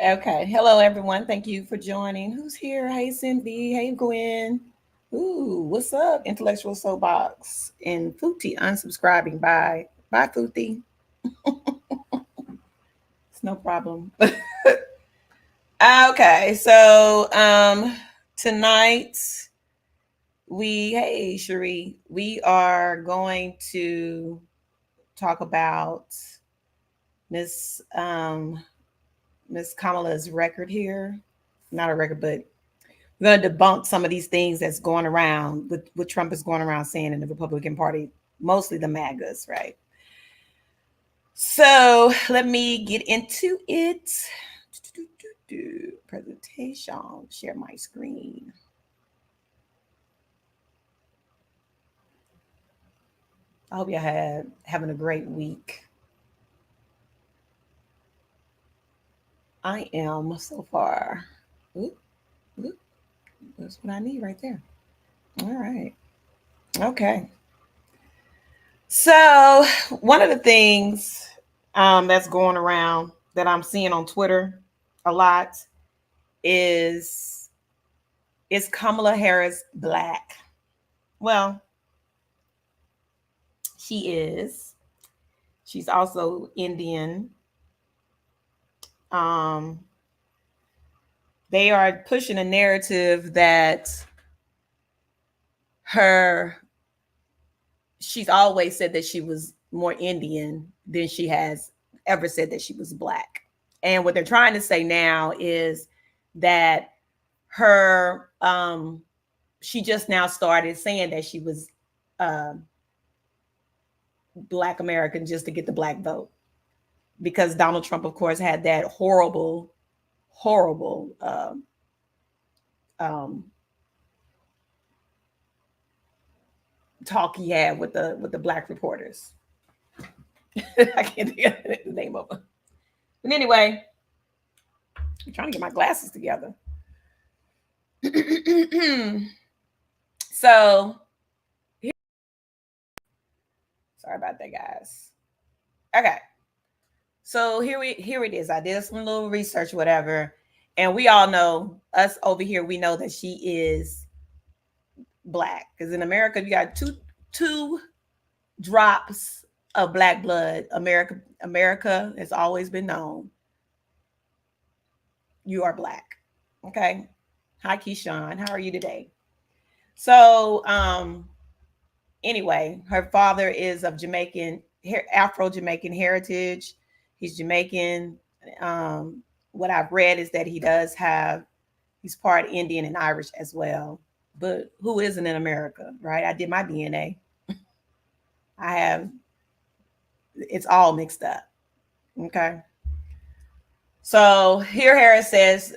Okay. Hello, everyone. Thank you for joining. Who's here? Hey, Cindy. Hey, Gwen. Ooh, what's up? Intellectual Soapbox and Futi unsubscribing. Bye, Futi. It's no problem. Okay. Tonight hey, Cherie, we are going to talk about Miss Miss Kamala's record here. Not a record, but we're going to debunk some of these things that's going around with what Trump is going around saying in the Republican Party, mostly the MAGAs, right? So let me get into it. Presentation, share my screen. I hope you're having a great week. I am so far. Oop, oop, that's what I need right there. All right. Okay. So one of the things that's going around that I'm seeing on Twitter a lot is Kamala Harris black? Well, she is. She's also Indian. Um, they are pushing a narrative that she's always said that she was more Indian than she has ever said that she was black. And what they're trying to say now is that her she just now started saying that she was uh, black American just to get the black vote, because Donald Trump, of course, had that horrible um, talk he had with the black reporters. I can't think of the name of them. But anyway, I'm trying to get my glasses together. So, sorry about that, guys. Okay, so here it is. I did some little research, whatever, and we all know, us over here, we know that she is black, because in America you got two drops of black blood. America has always been known. You are black. Okay. Hi, Keyshawn. How are you today? So, anyway, her father is of Afro Jamaican heritage. He's Jamaican. What I've read is that he's part Indian and Irish as well. But who isn't in America, right? I did my DNA. I have, it's all mixed up. Okay. So here Harris says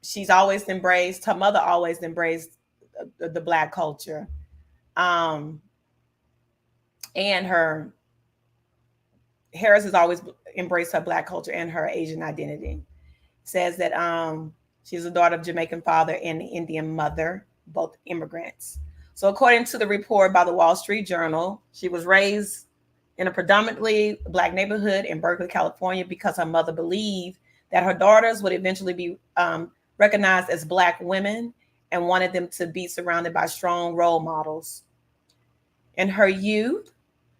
she's always embraced, her mother always embraced the black culture. Um, and Harris has always embraced her black culture and her Asian identity. Says that she's a daughter of Jamaican father and Indian mother, both immigrants. So according to the report by the Wall Street Journal, she was raised in a predominantly black neighborhood in Berkeley, California, because her mother believed that her daughters would eventually be recognized as black women and wanted them to be surrounded by strong role models. In her youth,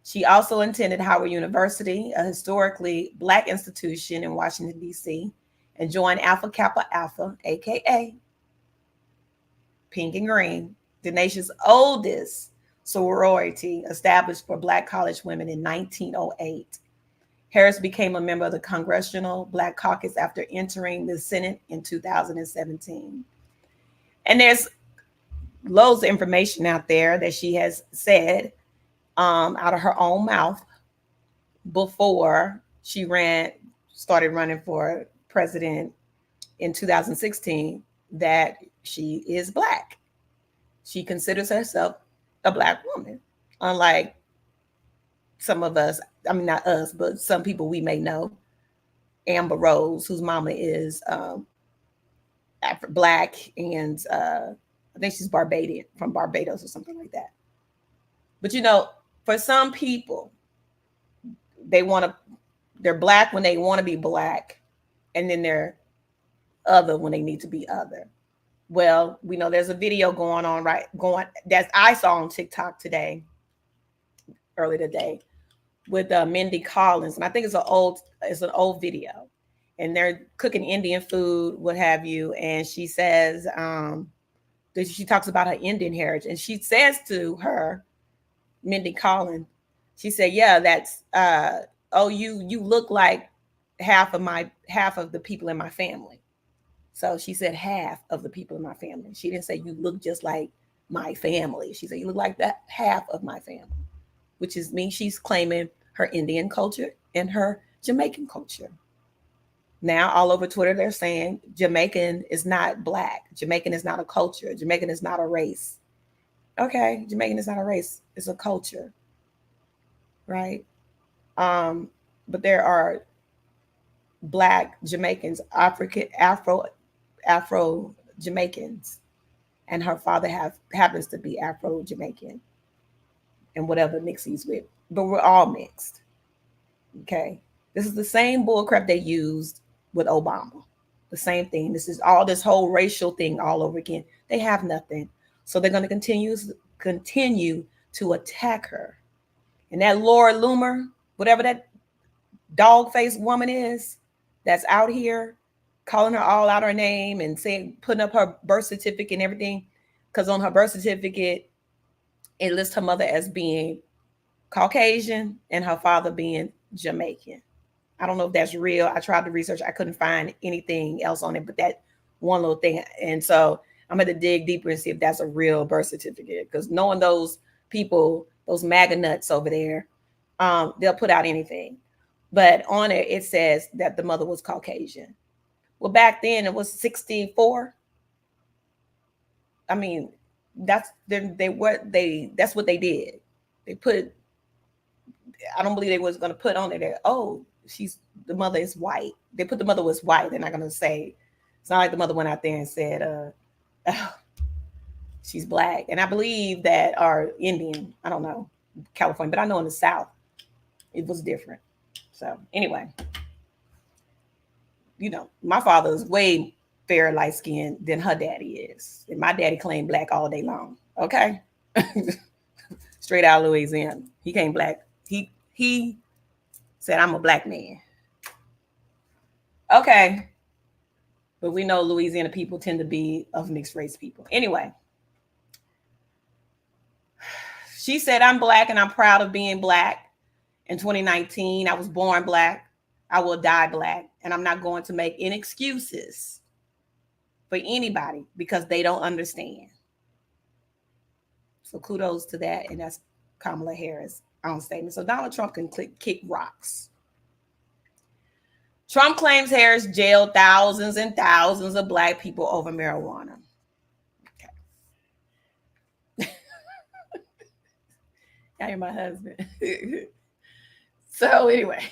she also attended Howard University, a historically black institution in Washington, D.C., and joined Alpha Kappa Alpha, aka Pink and Green, the nation's oldest sorority established for black college women in 1908. Harris became a member of the Congressional Black Caucus after entering the Senate in 2017. And there's loads of information out there that she has said out of her own mouth before she started running for president in 2016, that she is black. She considers herself a black woman, unlike some of us. I mean, not us, but some people we may know. Amber Rose, whose mama is black, and I think she's Barbadian, from Barbados or something like that. But for some people, they're black when they want to be black, and then they're other when they need to be other. Well, we know there's a video going on that I saw on TikTok early today, with Mindy Collins, and I think it's an old video, and they're cooking Indian food, what have you, and she says that she talks about her Indian heritage, and she says to her, Mindy Collins, she said, "Yeah, that's you look like half of the people in my family." So she said half of the people in my family. She didn't say you look just like my family. She said you look like that half of my family, which is means she's claiming her Indian culture and her Jamaican culture. Now all over Twitter they're saying Jamaican is not black. Jamaican is not a culture. Jamaican is not a race. Okay, Jamaican is not a race. It's a culture, right? But there are black Jamaicans, Afro Jamaicans, and her father happens to be Afro Jamaican, and whatever mix he's with. But we're all mixed. Okay, this is the same bullcrap they used with Obama. The same thing. This is all this whole racial thing all over again. They have nothing, so they're going to continue to attack her. And that Laura Loomer, whatever that dog-faced woman is, that's out here calling her all out her name and saying, putting up her birth certificate and everything, because on her birth certificate it lists her mother as being Caucasian and her father being Jamaican. I don't know if that's real. I tried to research. I couldn't find anything else on it but that one little thing. And so I'm going to dig deeper and see if that's a real birth certificate, because knowing those people, those MAGA nuts over there, they'll put out anything. But on it says that the mother was Caucasian. Well, back then it was 64. I mean, that's what they did. They put, I don't believe they was going to put on it that, oh, the mother is white. They put the mother was white. They're not going to say, it's not like the mother went out there and said, oh, she's black. And I believe that, or Indian, I don't know, California, but I know in the South it was different. So anyway, my father is way fairer light skinned than her daddy is. And my daddy claimed black all day long. Okay. Straight out of Louisiana. He came black. He said, I'm a black man. Okay. But we know Louisiana people tend to be of mixed race people. Anyway. She said, I'm black and I'm proud of being black. In 2019, I was born black. I will die black. And I'm not going to make any excuses for anybody because they don't understand. So kudos to that. And that's Kamala Harris on statement. So Donald Trump can kick rocks. Trump claims Harris jailed thousands and thousands of black people over marijuana. Okay. Now you're my husband. So anyway.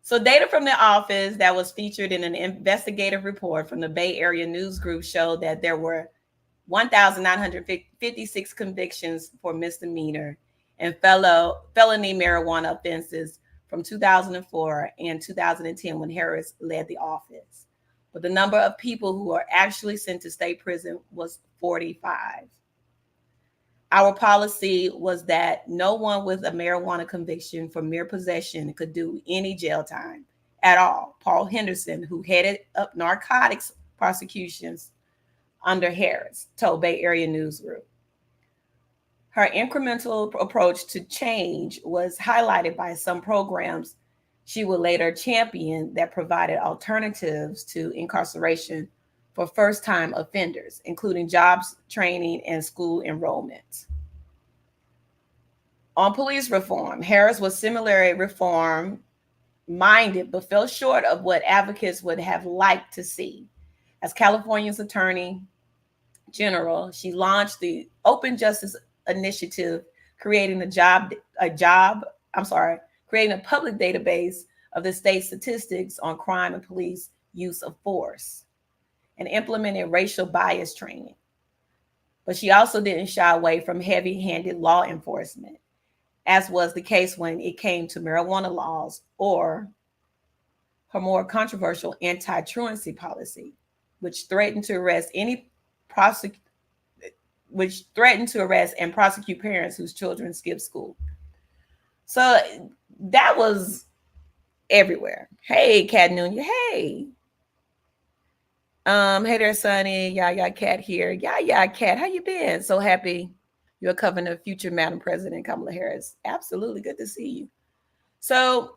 So data from the office that was featured in an investigative report from the Bay Area News Group showed that there were 1,956 convictions for misdemeanor and felony marijuana offenses from 2004 and 2010 when Harris led the office. But the number of people who are actually sent to state prison was 45. Our policy was that no one with a marijuana conviction for mere possession could do any jail time at all. Paul Henderson, who headed up narcotics prosecutions under Harris, told Bay Area News Group. Her incremental approach to change was highlighted by some programs she would later champion that provided alternatives to incarceration for first-time offenders, including jobs, training, and school enrollment. On police reform, Harris was similarly reform-minded, but fell short of what advocates would have liked to see. As California's Attorney General, she launched the Open Justice Initiative, creating a public database of the state's statistics on crime and police use of force, and implemented racial bias training. But she also didn't shy away from heavy-handed law enforcement, as was the case when it came to marijuana laws or her more controversial anti-truancy policy, which threatened to arrest and prosecute parents whose children skip school. So that was everywhere. Hey, Cat Nunya. Hey. Hey there, Sonny. Yeah, Cat here. Yeah, Cat. How you been? So happy you're covering the future Madam President Kamala Harris. Absolutely good to see you. So,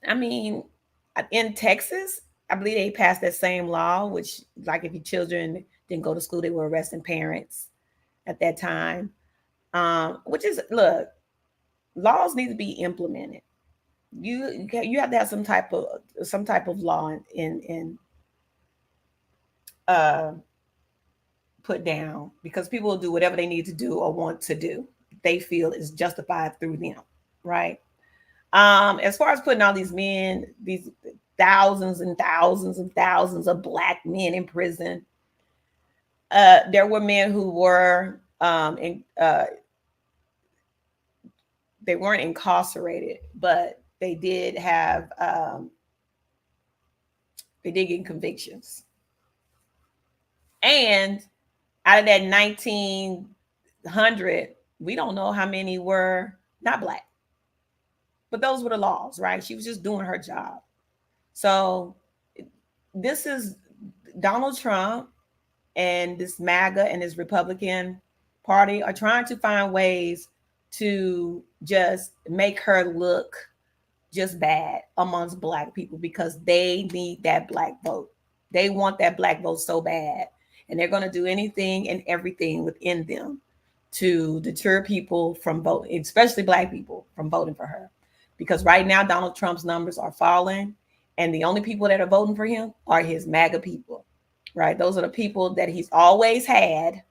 I mean, in Texas, I believe they passed that same law, which, like, if your children didn't go to school, they were arresting parents at that time. Which is, look, laws need to be implemented. You have to have some type of law in put down, because people will do whatever they need to do or want to do. They feel is justified through them, right? As far as putting all these men, these thousands and thousands and thousands of Black men in prison, there were men who were they weren't incarcerated, but they did get convictions. And out of that 1,900, we don't know how many were not Black. But those were the laws, right? She was just doing her job. So this is Donald Trump and this MAGA and this Republican Party are trying to find ways to just make her look just bad amongst Black people, because they need that Black vote. They want that Black vote so bad. And they're going to do anything and everything within them to deter people from voting, especially Black people, from voting for her. Because right now, Donald Trump's numbers are falling, and the only people that are voting for him are his MAGA people, right? Those are the people that he's always had.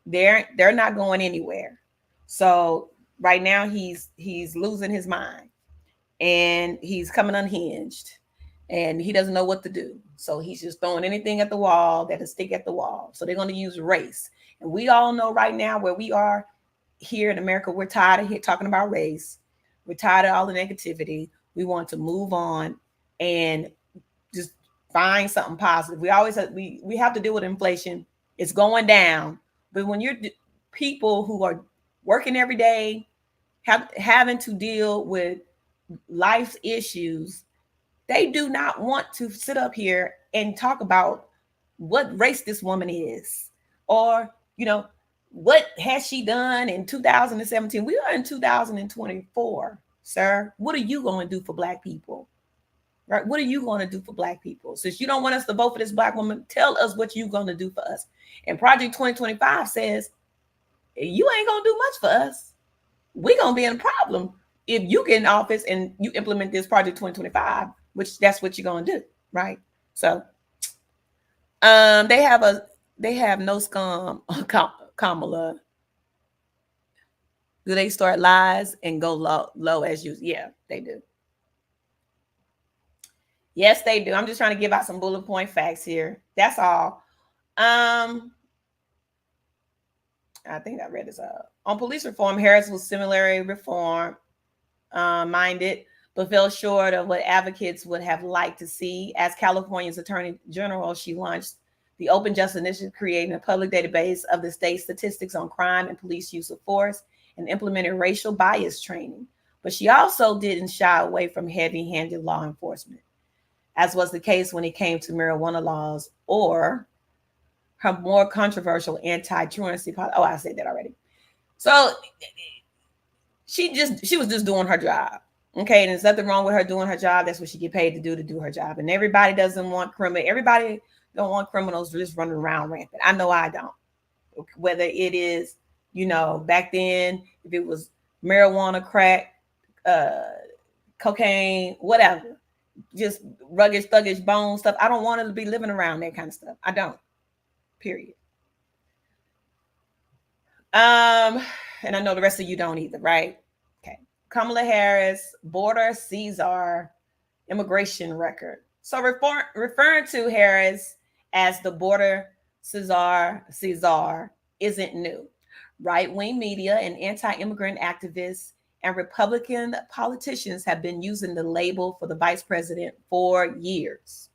They're not going anywhere. So right now, he's losing his mind, and he's coming unhinged, and he doesn't know what to do. So he's just throwing anything at the wall that'll stick at the wall. So they're going to use race. And we all know right now where we are here in America, we're tired of talking about race. We're tired of all the negativity. We want to move on and just find something positive. We always we have to deal with inflation. It's going down. But when you're people who are working every day, having to deal with life's issues, they do not want to sit up here and talk about what race this woman is, or, what has she done in 2017? We are in 2024, sir. What are you going to do for Black people? Right? What are you going to do for Black people? Since you don't want us to vote for this Black woman, tell us what you're going to do for us. And Project 2025 says, you ain't going to do much for us. We're going to be in a problem if you get in office and you implement this Project 2025, which that's what you're going to do, right? So they have no scum on Kamala. Do they start lies and go low as you? Yeah, they do. Yes, they do. I'm just trying to give out some bullet point facts here. That's all. I think I read this out. On police reform, Harris was similarly reform minded, but fell short of what advocates would have liked to see. As California's Attorney General, she launched the Open Justice Initiative, creating a public database of the state's statistics on crime and police use of force, and implemented racial bias training. But she also didn't shy away from heavy-handed law enforcement, as was the case when it came to marijuana laws or her more controversial anti-truancy policy. Oh, I said that already. So she was just doing her job. Okay, and there's nothing wrong with her doing her job. That's what she get paid to do her job. And everybody doesn't want everybody don't want criminals just running around rampant. I know I don't. Whether it is, back then, if it was marijuana, crack, cocaine, whatever, just rugged, thuggish, bone stuff. I don't want to be living around that kind of stuff. I don't. Period. And I know the rest of you don't either, right? Okay. Kamala Harris, Border Czar immigration record. So referring to Harris as the Border Czar isn't new. Right-wing media and anti-immigrant activists and Republican politicians have been using the label for the vice president for years.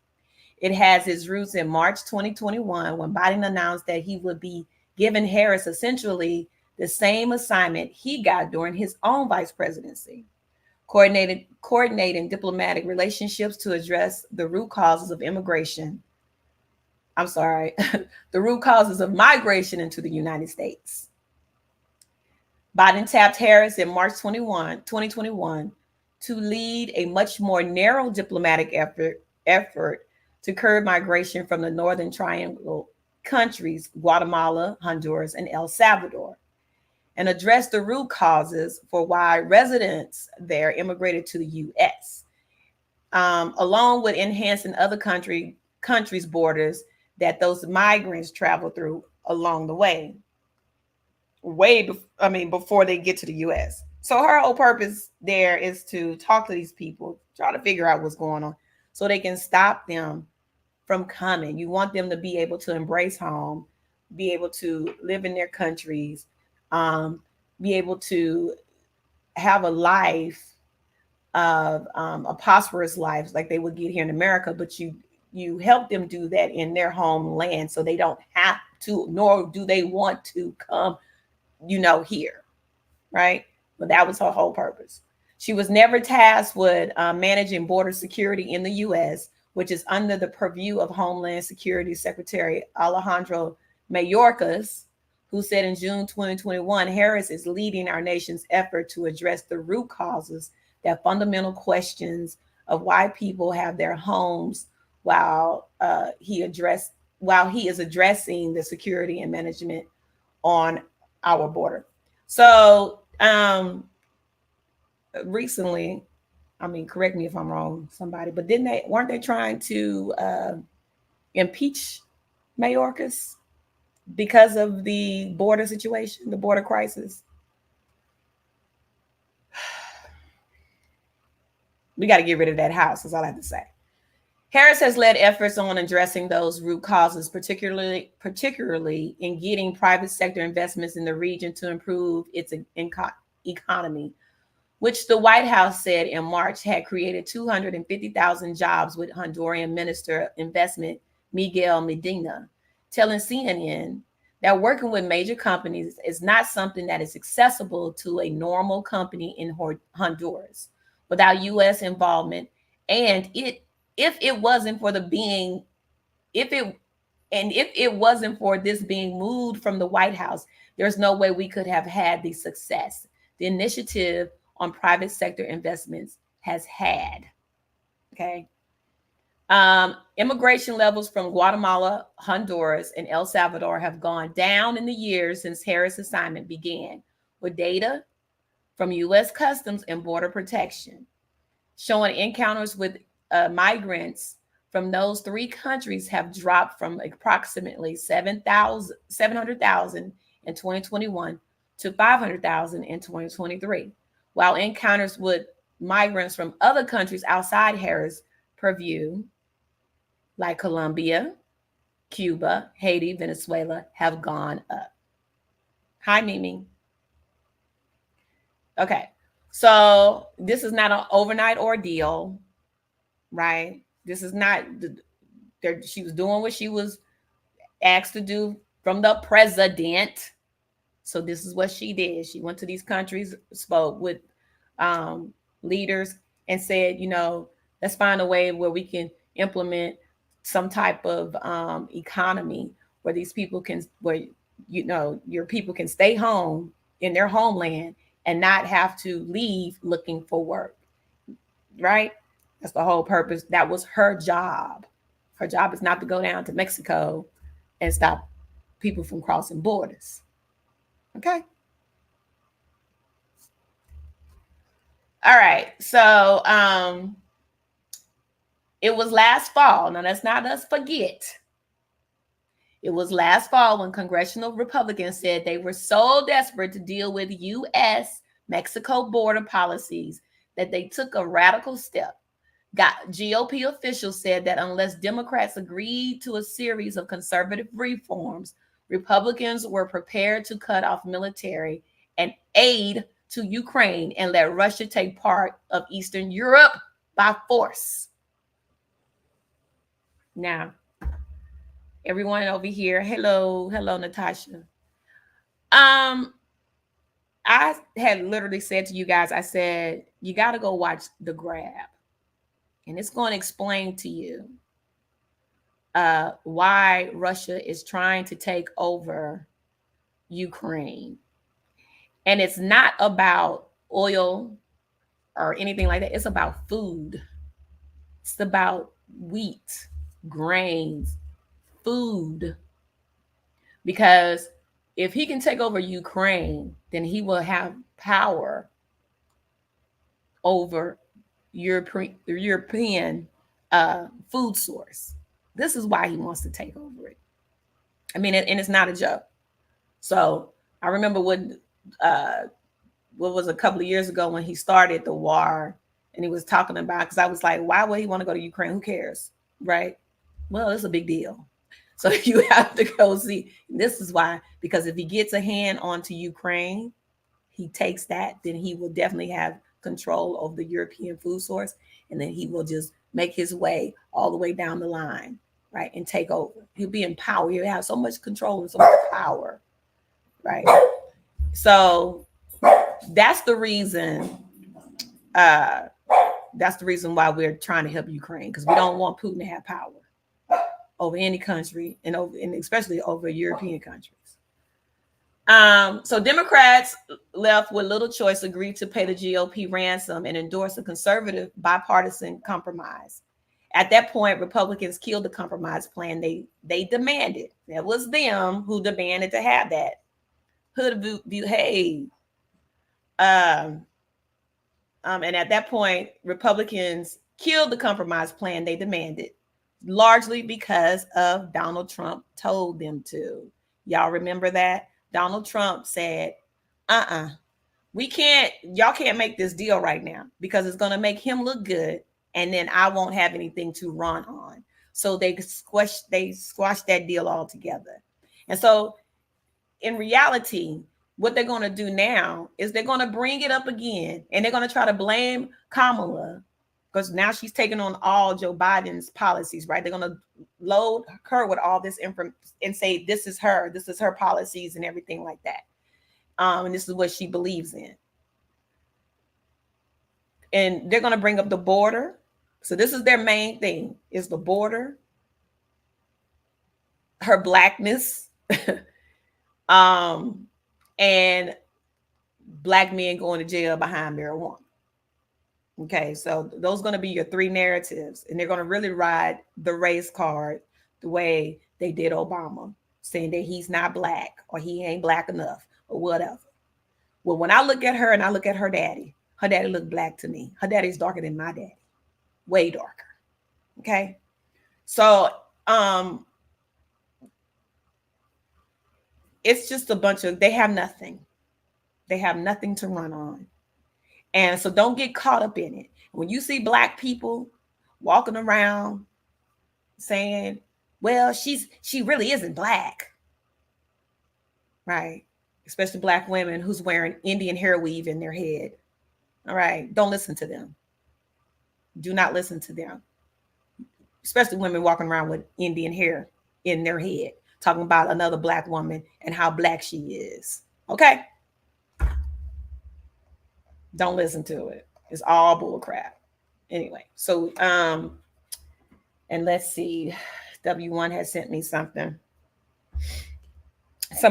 It has its roots in March 2021 when Biden announced that he would be giving Harris essentially the same assignment he got during his own vice presidency, coordinating diplomatic relationships to address the root causes of immigration. I'm sorry, the root causes of migration into the United States. Biden tapped Harris in March 2021 to lead a much more narrow diplomatic effort to curb migration from the Northern Triangle countries, Guatemala, Honduras, and El Salvador, and address the root causes for why residents there immigrated to the U.S., along with enhancing other countries' borders that those migrants travel through along the way, before they get to the U.S. So her whole purpose there is to talk to these people, try to figure out what's going on, so they can stop them from coming. You want them to be able to embrace home, be able to live in their countries, be able to have a life of a prosperous life like they would get here in America, but you help them do that in their homeland so they don't have to, nor do they want to come, here, right? But that was her whole purpose. She was never tasked with managing border security in the U.S., which is under the purview of Homeland Security Secretary Alejandro Mayorkas, who said in June 2021, Harris is leading our nation's effort to address the root causes, that fundamental questions of why people have their homes, while he is addressing the security and management on our border. So recently, correct me if I'm wrong, somebody, but weren't they trying to impeach Mayorkas because of the border situation, the border crisis? We got to get rid of that house, is all I have to say. Harris has led efforts on addressing those root causes, particularly in getting private sector investments in the region to improve its economy, which the White House said in March had created 250,000 jobs, with Honduran Minister of Investment Miguel Medina telling CNN that working with major companies is not something that is accessible to a normal company in Honduras without U.S. involvement. And if it wasn't for this being moved from the White House, there's no way we could have had the success the initiative on private sector investments has had. Okay. Immigration levels from Guatemala, Honduras, and El Salvador have gone down in the years since Harris' assignment began, with data from U.S. Customs and Border Protection showing encounters with migrants from those three countries have dropped from approximately 700,000 in 2021 to 500,000 in 2023, while encounters with migrants from other countries outside Harris' purview, like Colombia, Cuba, Haiti, Venezuela, have gone up. Hi, Mimi. Okay, so this is not an overnight ordeal, right? This is not, she was doing what she was asked to do from the president. So this is what she did. She went to these countries, spoke with leaders, and said, let's find a way where we can implement some type of economy where these people can, your people can stay home in their homeland and not have to leave looking for work, right? That's the whole purpose. That was her job. Her job is not to go down to Mexico and stop people from crossing borders. Okay. All right. So it was last fall. Now, let's not us forget. It was last fall when congressional Republicans said they were so desperate to deal with U.S.-Mexico border policies that they took a radical step. GOP officials said that unless Democrats agreed to a series of conservative reforms, Republicans were prepared to cut off military and aid to Ukraine and let Russia take part of Eastern Europe by force. Now, everyone over here, hello, Natasha. I had literally said to you guys, I said, you got to go watch The Grab. And it's going to explain to you why Russia is trying to take over Ukraine. And it's not about oil or anything like that. It's about food. It's about wheat, grains, food. Because if he can take over Ukraine, then he will have power over European food source. This is why he wants to take over it. I mean, and it's not a joke. So I remember what was a couple of years ago when he started the war, and he was talking about, because I was like, why would he want to go to Ukraine? Who cares, right? Well, it's a big deal. So you have to go see. This is why, because if he gets a hand onto Ukraine, he takes that, then he will definitely have control over the European food source, and then he will just make his way all the way down the line, right, and take over. He'll be in power. He'll have so much control and so much power, right? So that's the reason. That's the reason why we're trying to help Ukraine, because we don't want Putin to have power over any country, and especially over European countries. So Democrats, left with little choice, agreed to pay the GOP ransom and endorse a conservative bipartisan compromise. At that point, Republicans killed the compromise plan. They demanded. It was them who demanded to have that. Hey. And at that point, Republicans killed the compromise plan they demanded, largely because of Donald Trump told them to. Y'all remember that? Donald Trump said, y'all can't make this deal right now because it's going to make him look good, and then I won't have anything to run on. So they squashed that deal altogether. And so in reality, what they're going to do now is they're going to bring it up again, and they're going to try to blame Kamala, because now she's taking on all Joe Biden's policies, right? They're going to load her with all this information and say, this is her policies and everything like that. And this is what she believes in. And they're going to bring up the border. So this is their main thing, is the border, her blackness, and black men going to jail behind marijuana. Okay, so those are going to be your three narratives, and they're going to really ride the race card the way they did Obama, saying that he's not black or he ain't black enough or whatever. Well, when I look at her and I look at her daddy looked black to me. Her daddy's darker than my daddy, way darker. Okay, so it's just a bunch of, they have nothing to run on. And so don't get caught up in it. When you see black people walking around saying, well, she really isn't black, right? Especially black women who's wearing Indian hair weave in their head. All right, don't listen to them. Do not listen to them. Especially women walking around with Indian hair in their head, talking about another black woman and how black she is. Okay? Don't listen to it. It's all bull crap. Anyway, so and let's see. W1 has sent me some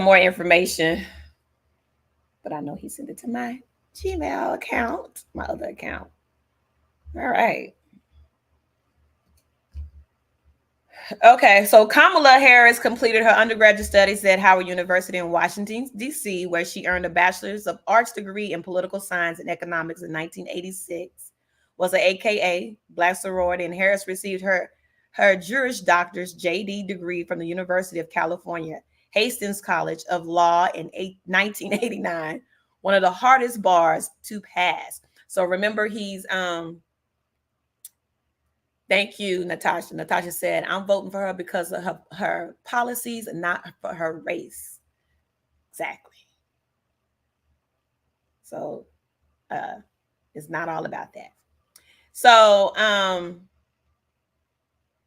more information, but I know he sent it to my Gmail account, my other account. All right. Okay, so Kamala Harris completed her undergraduate studies at Howard University in Washington, D.C., where she earned a bachelor's of arts degree in political science and economics in 1986, was an AKA, Black sorority, and Harris received her Juris Doctor's JD degree from the University of California, Hastings College of Law in 1989, one of the hardest bars to pass. So remember, he's thank you, Natasha. Natasha said, I'm voting for her because of her policies and not for her race. Exactly. So It's not all about that. So,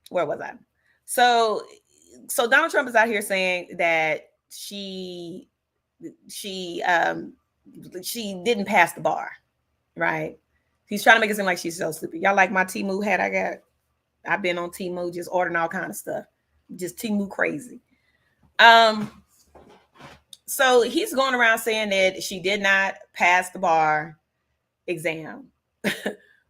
where was I? So Donald Trump is out here saying that she didn't pass the bar, right? He's trying to make it seem like she's so stupid. Y'all like my Temu hat I got? I've been on Temu just ordering all kind of stuff. Just Temu crazy. So he's going around saying that she did not pass the bar exam,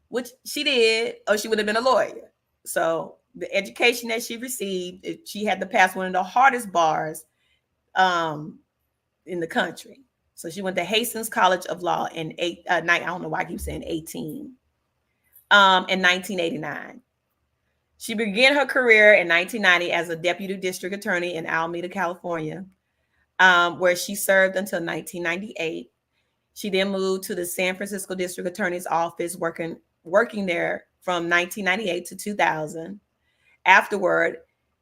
which she did, or she would have been a lawyer. So the education that she received, she had to pass one of the hardest bars in the country. So she went to Hastings College of Law in I don't know why I keep saying 18, in 1989. She began her career in 1990 as a deputy district attorney in Alameda, California, where she served until 1998. She then moved to the San Francisco District Attorney's Office, working there from 1998 to 2000. Afterward,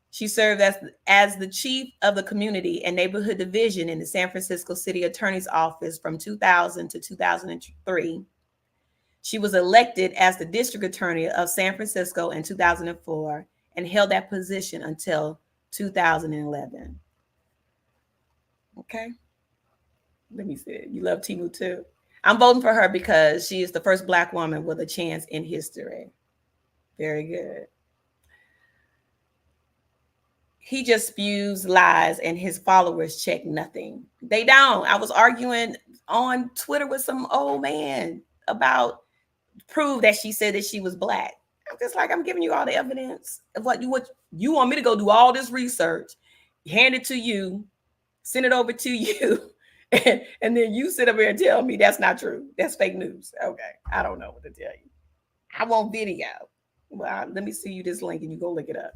she served as the chief of the Community and Neighborhood Division in the San Francisco City Attorney's Office from 2000 to 2003. She was elected as the district attorney of San Francisco in 2004 and held that position until 2011. Okay. Let me see. You love Temu too. I'm voting for her because she is the first Black woman with a chance in history. Very good. He just spews lies and his followers check nothing. They don't. I was arguing on Twitter with some old man about prove that she said that she was Black. I'm just like, I'm giving you all the evidence of what you want me to go do all this research, hand it to you, send it over to you, and then you sit up here and tell me that's not true. That's fake news. Okay. I don't know what to tell you. I want video. Well, let me see you this link and you go look it up.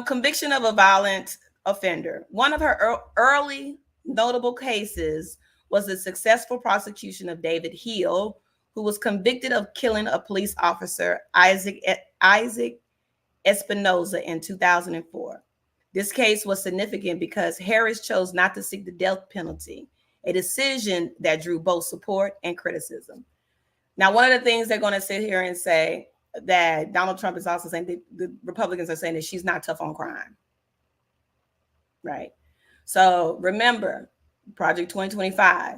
Conviction of a violent offender. One of her early notable cases was the successful prosecution of David Hill, who was convicted of killing a police officer, Isaac Espinoza, in 2004. This case was significant because Harris chose not to seek the death penalty, a decision that drew both support and criticism. Now, one of the things they're going to sit here and say that Donald Trump is also saying, the Republicans are saying that she's not tough on crime, right? So remember, Project 2025,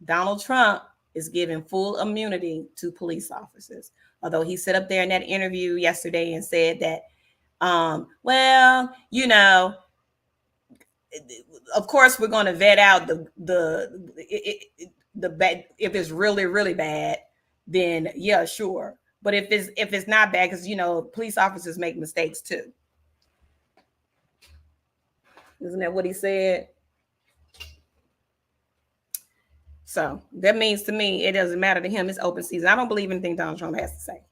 Donald Trump is giving full immunity to police officers. Although he sat up there in that interview yesterday and said that, well, you know, of course we're going to vet out the bad. If it's really, really bad, then yeah, sure. But if it's not bad, because, you know, police officers make mistakes too. Isn't that what he said? So that means to me, it doesn't matter to him. It's open season. I don't believe anything Donald Trump has to say,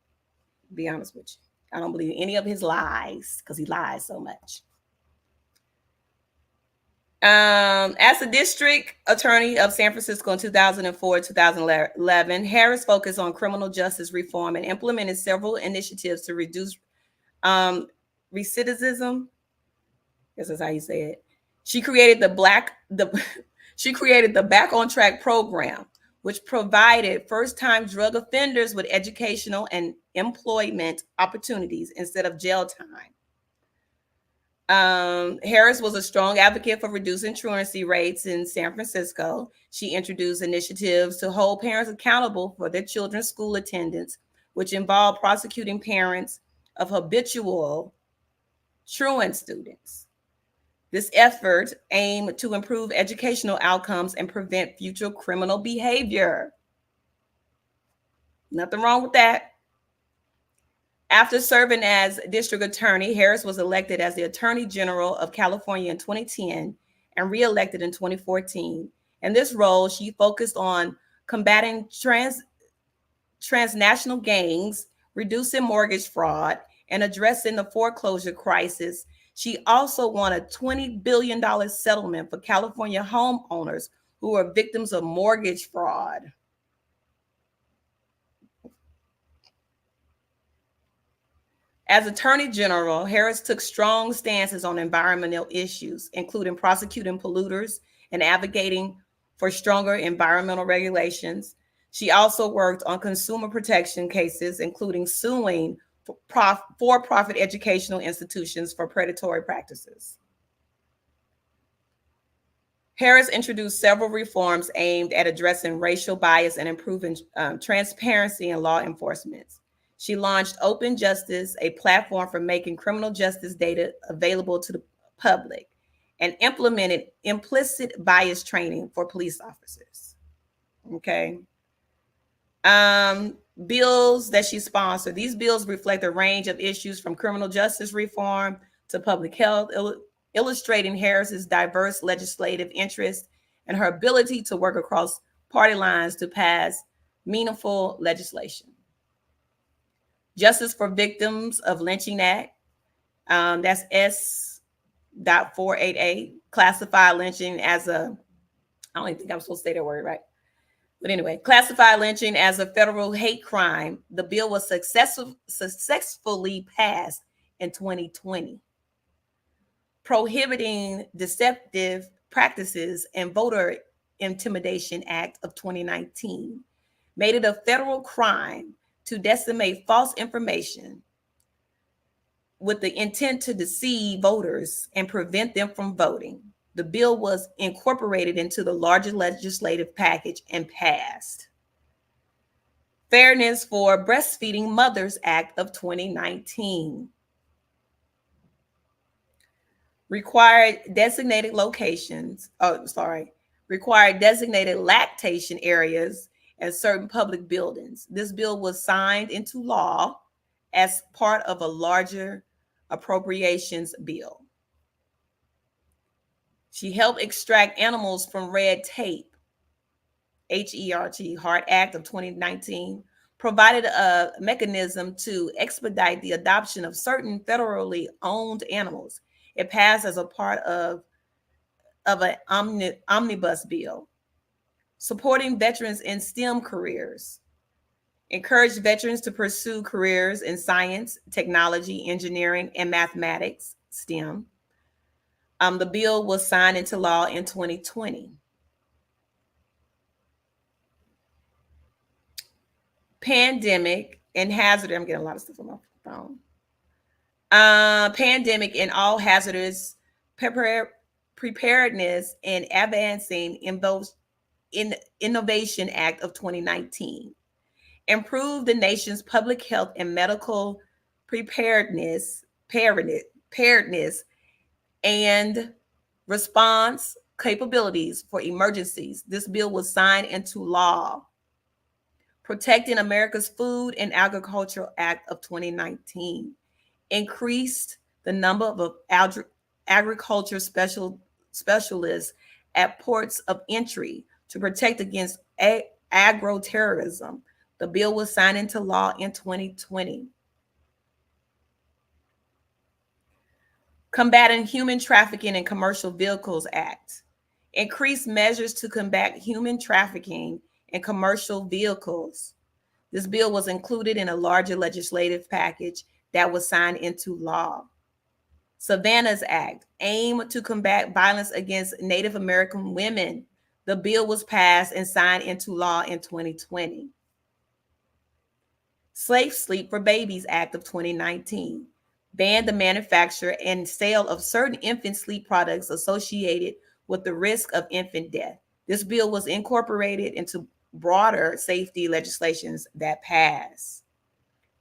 to be honest with you. I don't believe any of his lies because he lies so much. As a district attorney of San Francisco in 2004 2011, Harris focused on criminal justice reform and implemented several initiatives to reduce recidivism. This is how you say it. She created the Back on Track program, which provided first-time drug offenders with educational and employment opportunities instead of jail time. Harris was a strong advocate for reducing truancy rates in San Francisco. She introduced initiatives to hold parents accountable for their children's school attendance, which involved prosecuting parents of habitual truant students. This effort aimed to improve educational outcomes and prevent future criminal behavior. Nothing wrong with that. After serving as district attorney, Harris was elected as the Attorney General of California in 2010 and reelected in 2014. In this role, she focused on combating transnational gangs, reducing mortgage fraud, and addressing the foreclosure crisis. She also won a $20 billion settlement for California homeowners who were victims of mortgage fraud. As Attorney General, Harris took strong stances on environmental issues, including prosecuting polluters and advocating for stronger environmental regulations. She also worked on consumer protection cases, including suing for-profit educational institutions for predatory practices. Harris introduced several reforms aimed at addressing racial bias and improving transparency in law enforcement. She launched Open Justice, a platform for making criminal justice data available to the public, and implemented implicit bias training for police officers. Okay. Bills that she sponsored. These bills reflect a range of issues from criminal justice reform to public health, illustrating Harris's diverse legislative interests and her ability to work across party lines to pass meaningful legislation. Justice for Victims of Lynching Act, that's S.488, classified lynching as a, I don't even think I'm supposed to say that word right. But anyway, classified lynching as a federal hate crime. The bill was successfully passed in 2020. Prohibiting Deceptive Practices and Voter Intimidation Act of 2019 made it a federal crime to disseminate false information with the intent to deceive voters and prevent them from voting. The bill was incorporated into the larger legislative package and passed. Fairness for Breastfeeding Mothers Act of 2019 required designated lactation areas and certain public buildings. This bill was signed into law as part of a larger appropriations bill. She helped extract animals from red tape. HERT Act of 2019 provided a mechanism to expedite the adoption of certain federally owned animals. It passed as a part of an omnibus bill. Supporting veterans in STEM careers. Encouraged veterans to pursue careers in science, technology, engineering, and mathematics, STEM. The bill was signed into law in 2020. Pandemic and hazard. I'm getting a lot of stuff on my phone. Pandemic and all hazardous preparedness and advancing Innovation Act of 2019. Improve the nation's public health and medical preparedness and response capabilities for emergencies. This bill was signed into law. Protecting America's Food and Agricultural Act of 2019 increased the number of agriculture specialists at ports of entry to protect against agro-terrorism. The bill was signed into law in 2020. Combating Human Trafficking in Commercial Vehicles Act. Increased measures to combat human trafficking in commercial vehicles. This bill was included in a larger legislative package that was signed into law. Savannah's Act, aimed to combat violence against Native American women. The bill was passed and signed into law in 2020. Safe Sleep for Babies Act of 2019 banned the manufacture and sale of certain infant sleep products associated with the risk of infant death. This bill was incorporated into broader safety legislations that passed.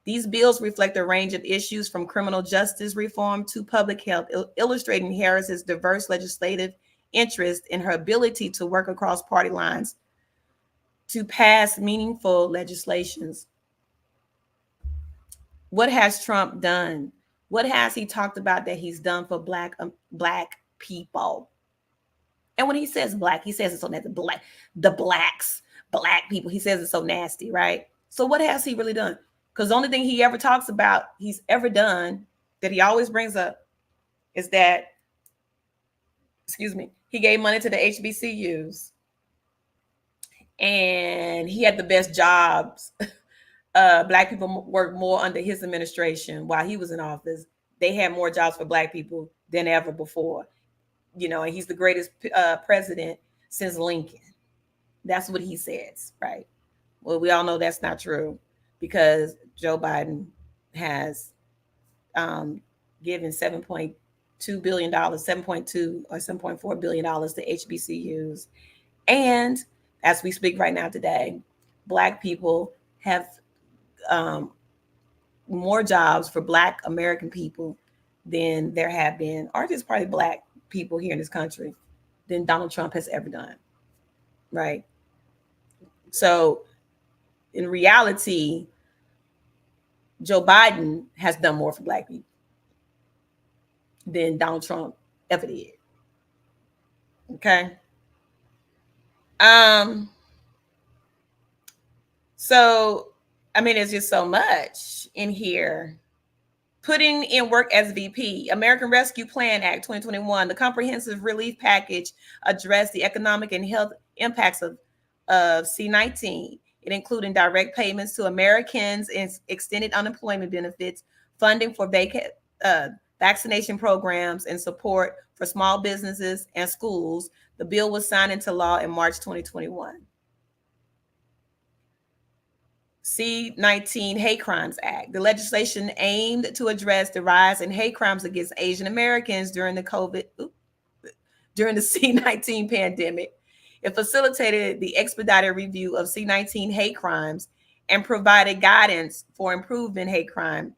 These bills reflect a range of issues from criminal justice reform to public health, illustrating Harris's diverse legislative interest in her ability to work across party lines to pass meaningful legislations. What has Trump done? What has he talked about that he's done for black people? And when he says black, he says it so nasty. Black people. He says it so nasty, right? So what has he really done? Because the only thing he ever talks about, he's ever done, that he always brings up, is that, he gave money to the HBCUs. And he had the best jobs. Black people worked more under his administration while he was in office. They had more jobs for black people than ever before. And he's the greatest president since Lincoln. That's what he says, right? Well, we all know that's not true because Joe Biden has given $7.2 billion, 7.2 or $7.4 billion to HBCUs. And as we speak right now today, Black people have more jobs for Black American people than there have been, or just probably Black people here in this country, than Donald Trump has ever done. Right. So in reality, Joe Biden has done more for Black people than Donald Trump ever did. Okay. So I mean, it's just so much in here. Putting in work as VP, American Rescue Plan Act 2021, the comprehensive relief package addressed the economic and health impacts of C-19. It included direct payments to Americans and extended unemployment benefits, funding for vaccination programs, and support for small businesses and schools. The bill was signed into law in March 2021. C-19 Hate Crimes Act. The legislation aimed to address the rise in hate crimes against Asian Americans during the C-19 pandemic. It facilitated the expedited review of C-19 hate crimes and provided guidance for improving hate crime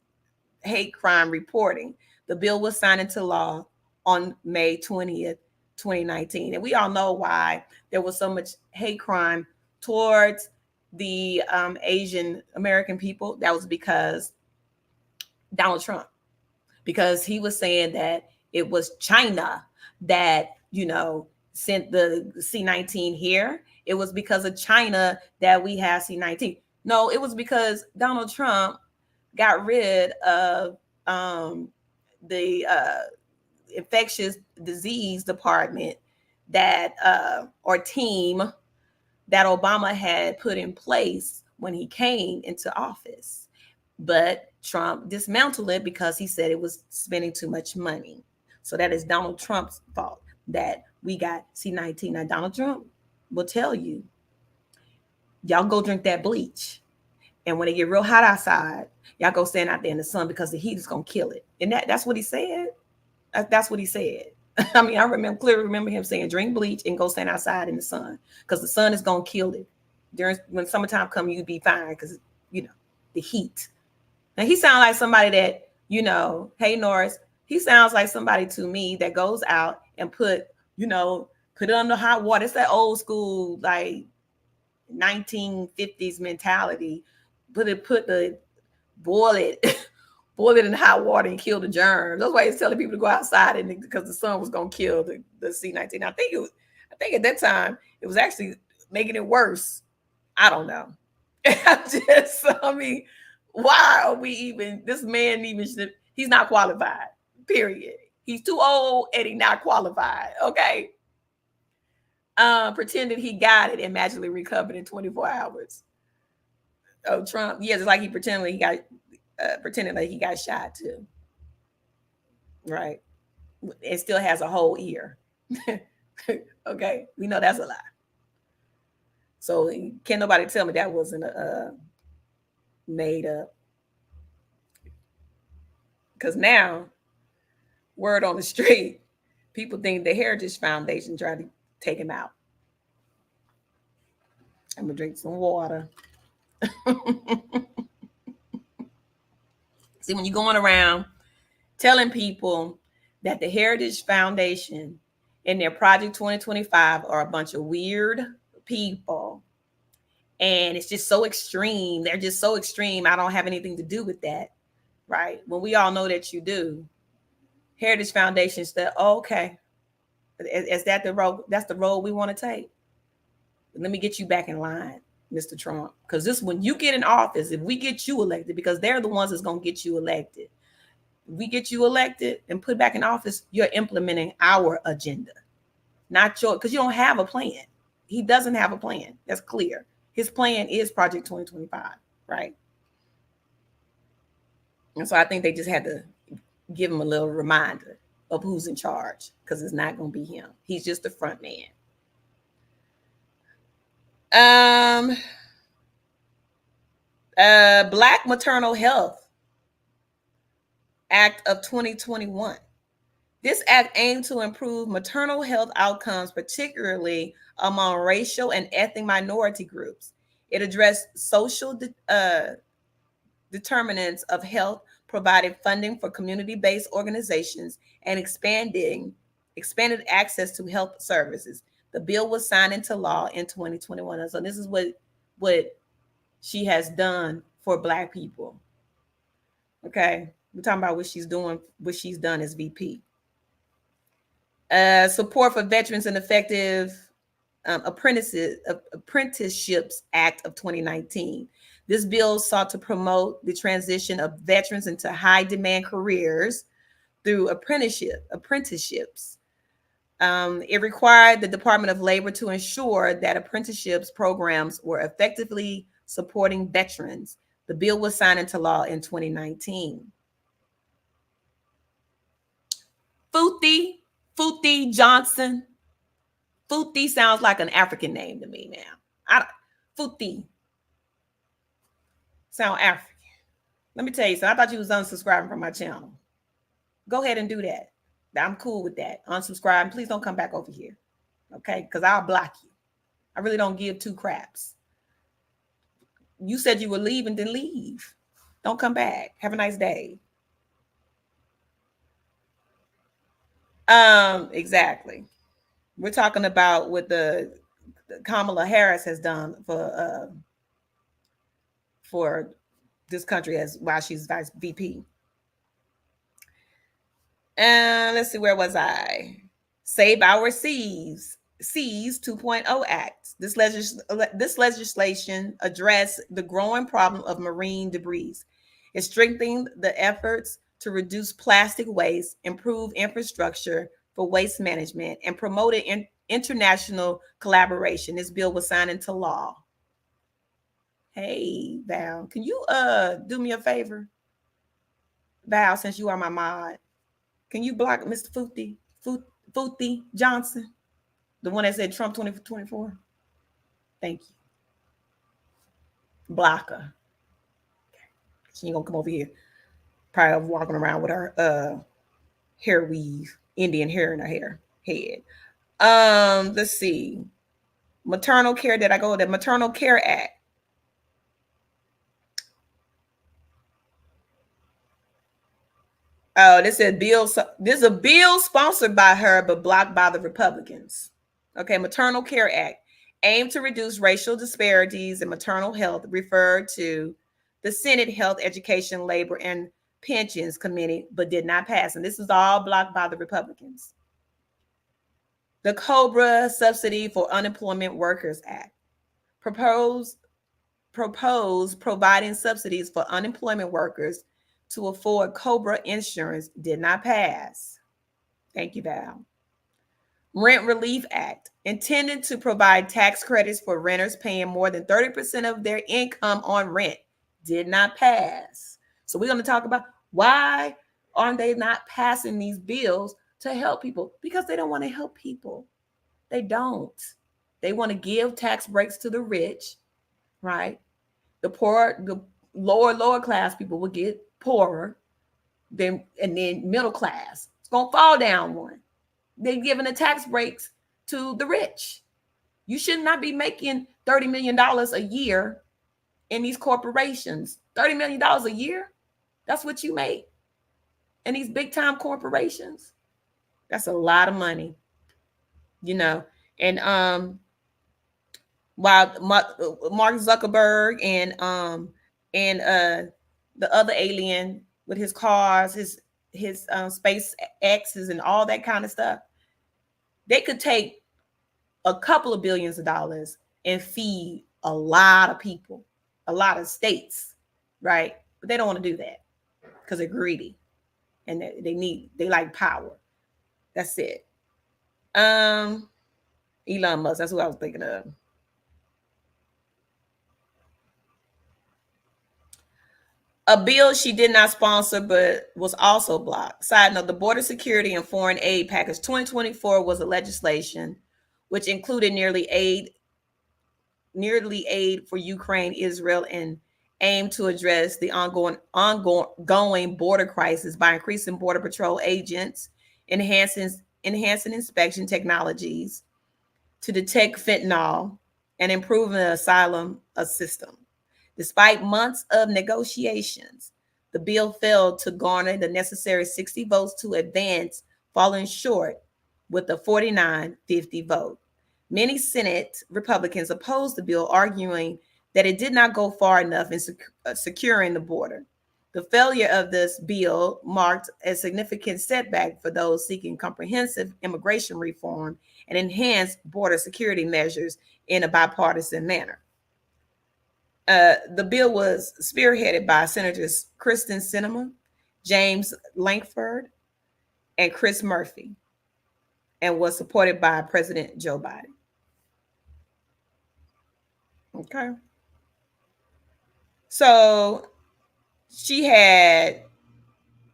reporting. The bill was signed into law on May 20th, 2019. And we all know why there was so much hate crime towards the Asian American people. That was because Donald Trump, because he was saying that it was China that, sent the C-19 here. It was because of China that we have C-19. No, it was because Donald Trump got rid of the infectious disease department that or team that Obama had put in place when he came into office. But Trump dismantled it because he said it was spending too much money. So that is Donald Trump's fault that we got C-19. Now, Donald Trump will tell you, y'all go drink that bleach. And when it get real hot outside, y'all go stand out there in the sun because the heat is going to kill it. And that's what he said. That's what he said. I mean, I clearly remember him saying, drink bleach and go stand outside in the sun because the sun is going to kill it. When summertime comes, you'd be fine because, the heat. Now, he sounds like somebody that, hey, Norris, he sounds like somebody to me that goes out and put it under hot water. It's that old school, like 1950s mentality. Boil it in hot water and kill the germs. That's why he's telling people to go outside because the sun was going to kill the C-19. I think at that time it was actually making it worse. I don't know. Why are we even, this man he's not qualified, period. He's too old and he's not qualified, okay? Pretended he got it and magically recovered in 24 hours. Oh, Trump, yes, it's like he pretended that he got shot too. Right. It still has a whole ear. Okay. We know that's a lie. So can't nobody tell me that wasn't made up. Because now, word on the street, people think the Heritage Foundation tried to take him out. I'm going to drink some water. See, when you're going around telling people that the Heritage Foundation and their Project 2025 are a bunch of weird people, and it's just so extreme. They're just so extreme. I don't have anything to do with that, right? When we all know that you do. Heritage Foundation said, oh, okay, is that the road? That's the road we want to take. Let me get you back in line, Mr. Trump, because this, when you get in office, if we get you elected, because they're the ones that's going to get you elected. If we get you elected and put back in office, you're implementing our agenda, not your, because you don't have a plan. He doesn't have a plan. That's clear. His plan is Project 2025, right? And so I think they just had to give him a little reminder of who's in charge, because it's not going to be him. He's just the front man. Black Maternal Health Act of 2021. This act aimed to improve maternal health outcomes, particularly among racial and ethnic minority groups. It addressed social determinants of health, provided funding for community-based organizations, and expanded access to health services. The bill was signed into law in 2021. So this is what she has done for Black people. Okay, we're talking about what she's doing, what she's done as VP. Support for veterans and effective apprenticeships Act of 2019. This bill sought to promote the transition of veterans into high demand careers through apprenticeships. It required the Department of Labor to ensure that apprenticeships programs were effectively supporting veterans. The bill was signed into law in 2019. Futhi Johnson. Futhi sounds like an African name to me now. Futhi sound African. Let me tell you something. I thought you was unsubscribing from my channel. Go ahead and do that. I'm cool with that. Unsubscribe. Please don't come back over here. Okay? Because I'll block you. I really don't give two craps. You said you were leaving, then leave. Don't come back. Have a nice day. Exactly. We're talking about what the Kamala Harris has done for this country as while she's vice VP. And let's see, where was I? Save Our Seas 2.0 Act. This legislation addressed the growing problem of marine debris. It strengthened the efforts to reduce plastic waste, improve infrastructure for waste management, and promoted international collaboration. This bill was signed into law. Hey, Val, can you do me a favor? Val, since you are my mod, can you block Mr. Futhi Johnson, the one that said Trump 2024? Thank you. Blocker. She ain't gonna come over here. Probably walking around with her hair weave, Indian hair in her head. Let's see. Maternal care. Did I go to the Maternal Care Act? Oh, this is a bill sponsored by her but blocked by the Republicans. Okay, Maternal Care Act aimed to reduce racial disparities in maternal health, referred to the Senate Health, Education, Labor, and Pensions Committee, but did not pass. And this is all blocked by the Republicans. The COBRA Subsidy for Unemployment Workers Act proposed providing subsidies for unemployment workers to afford COBRA insurance, did not pass. Thank you, Val. Rent Relief Act, intended to provide tax credits for renters paying more than 30% of their income on rent, did not pass. So we're going to talk about why aren't they not passing these bills to help people? Because they don't want to help people. They don't. They want to give tax breaks to the rich, right? The poor, the lower class people will get poorer, and then middle class. It's going to fall down one. They're giving the tax breaks to the rich. You should not be making $30 million a year in these corporations. $30 million a year? That's what you make in these big time corporations. That's a lot of money, you know. And while Mark Zuckerberg and the other alien with his cars, his space X's and all that kind of stuff, they could take a couple of billions of dollars and feed a lot of people, a lot of states, right? But they don't want to do that because they're greedy and they like power. That's it. Elon Musk, that's who I was thinking of. A bill she did not sponsor but was also blocked. Side note, the Border Security and Foreign Aid Package 2024 was a legislation which included nearly aid for Ukraine, Israel, and aimed to address the ongoing border crisis by increasing border patrol agents, enhancing inspection technologies to detect fentanyl, and improving the asylum system. Despite months of negotiations, the bill failed to garner the necessary 60 votes to advance, falling short with a 49-50 vote. Many Senate Republicans opposed the bill, arguing that it did not go far enough in securing the border. The failure of this bill marked a significant setback for those seeking comprehensive immigration reform and enhanced border security measures in a bipartisan manner. The bill was spearheaded by Senators Kristen Sinema, James Lankford, and Chris Murphy, and was supported by President Joe Biden. Okay. So she had,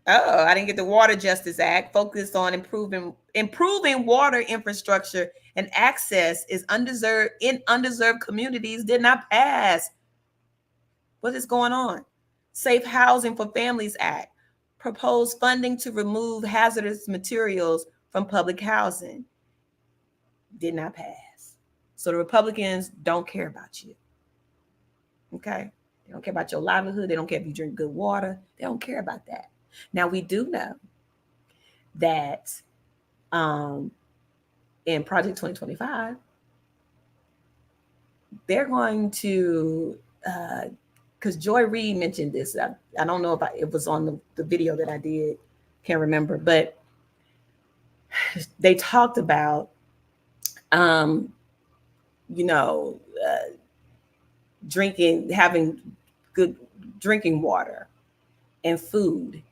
I didn't get the Water Justice Act, focused on improving water infrastructure and access is undeserved communities, did not pass. What is going on? Safe Housing for Families Act proposed funding to remove hazardous materials from public housing. Did not pass. So the Republicans don't care about you. Okay? They don't care about your livelihood. They don't care if you drink good water. They don't care about that. Now, we do know that in Project 2025, they're going to, because Joy Reid mentioned this. I don't know if it was on the video that I did. Can't remember. But they talked about, having good drinking water and food.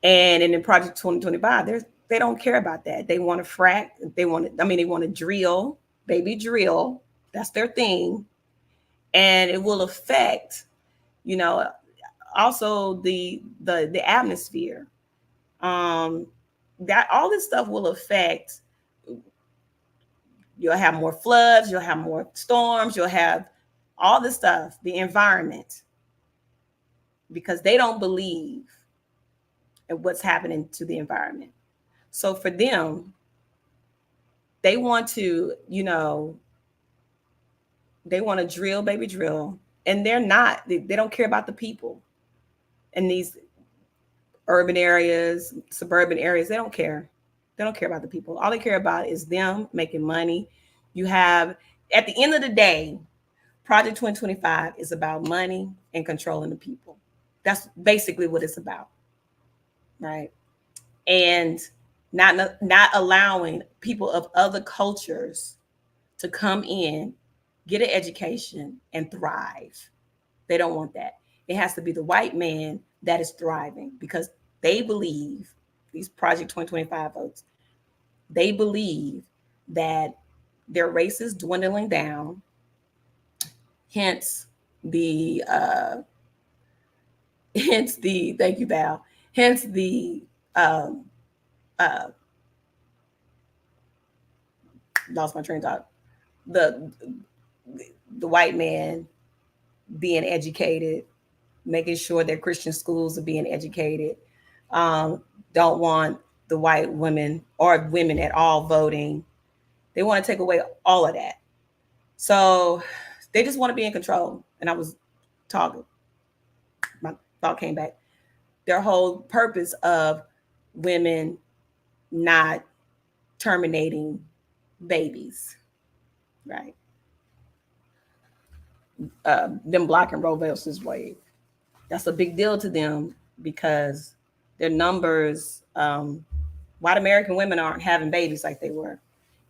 And in Project 2025, they don't care about that. They want to frack. They want to drill, baby drill. That's their thing. And it will affect, also the atmosphere. That all this stuff will affect. You'll have more floods. You'll have more storms. You'll have all this stuff, the environment, because they don't believe in what's happening to the environment. So for them, they want to, they want to drill, baby drill, and they don't care about the people in these urban areas, suburban areas. They don't care. They don't care about the people. All they care about is them making money. You have, at the end of the day, Project 2025 is about money and controlling the people. That's basically what it's about, right? And not allowing people of other cultures to come in, get an education, and thrive. They don't want that. It has to be the white man that is thriving, because they believe, these Project 2025 folks, they believe that their race is dwindling down. Hence the thank you, Val. Hence the lost my train of thought. The white man being educated, making sure that Christian schools are being educated. Don't want the white women or women at all voting. They want to take away all of that. So they just want to be in control. And I was talking, my thought came back. Their whole purpose of women not terminating babies, right? Them blocking Roe versus Wade. That's a big deal to them, because their numbers, white American women aren't having babies like they were,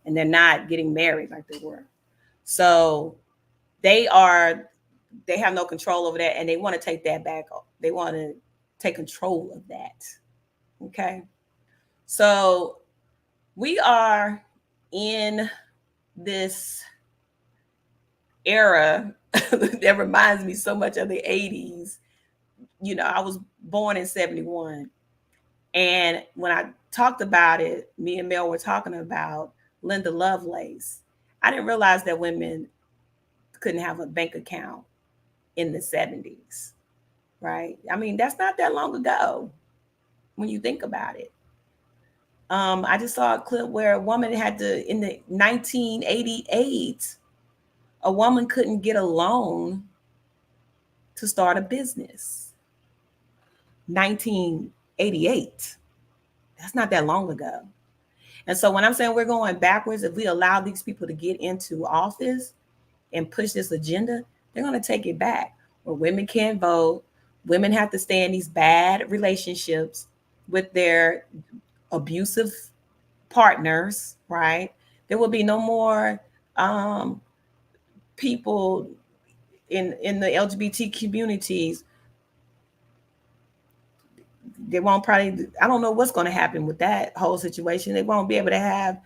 and they're not getting married like they were. So they have no control over that, and they want to take that back. They want to take control of that. Okay. So we are in this era that reminds me so much of the 80s. I was born in 71. And when I talked about it, me and Mel were talking about Linda Lovelace. I didn't realize that women couldn't have a bank account in the 70s, right? I mean, that's not that long ago when you think about it. I just saw a clip where a woman had to, in the 1988, a woman couldn't get a loan to start a business. 1988. That's not that long ago. And so when I'm saying we're going backwards, if we allow these people to get into office and push this agenda, they're going to take it back. Where women can't vote, women have to stay in these bad relationships with their abusive partners, right? There will be no more people in the LGBT communities. They won't probably, I don't know what's going to happen with that whole situation. They won't be able to have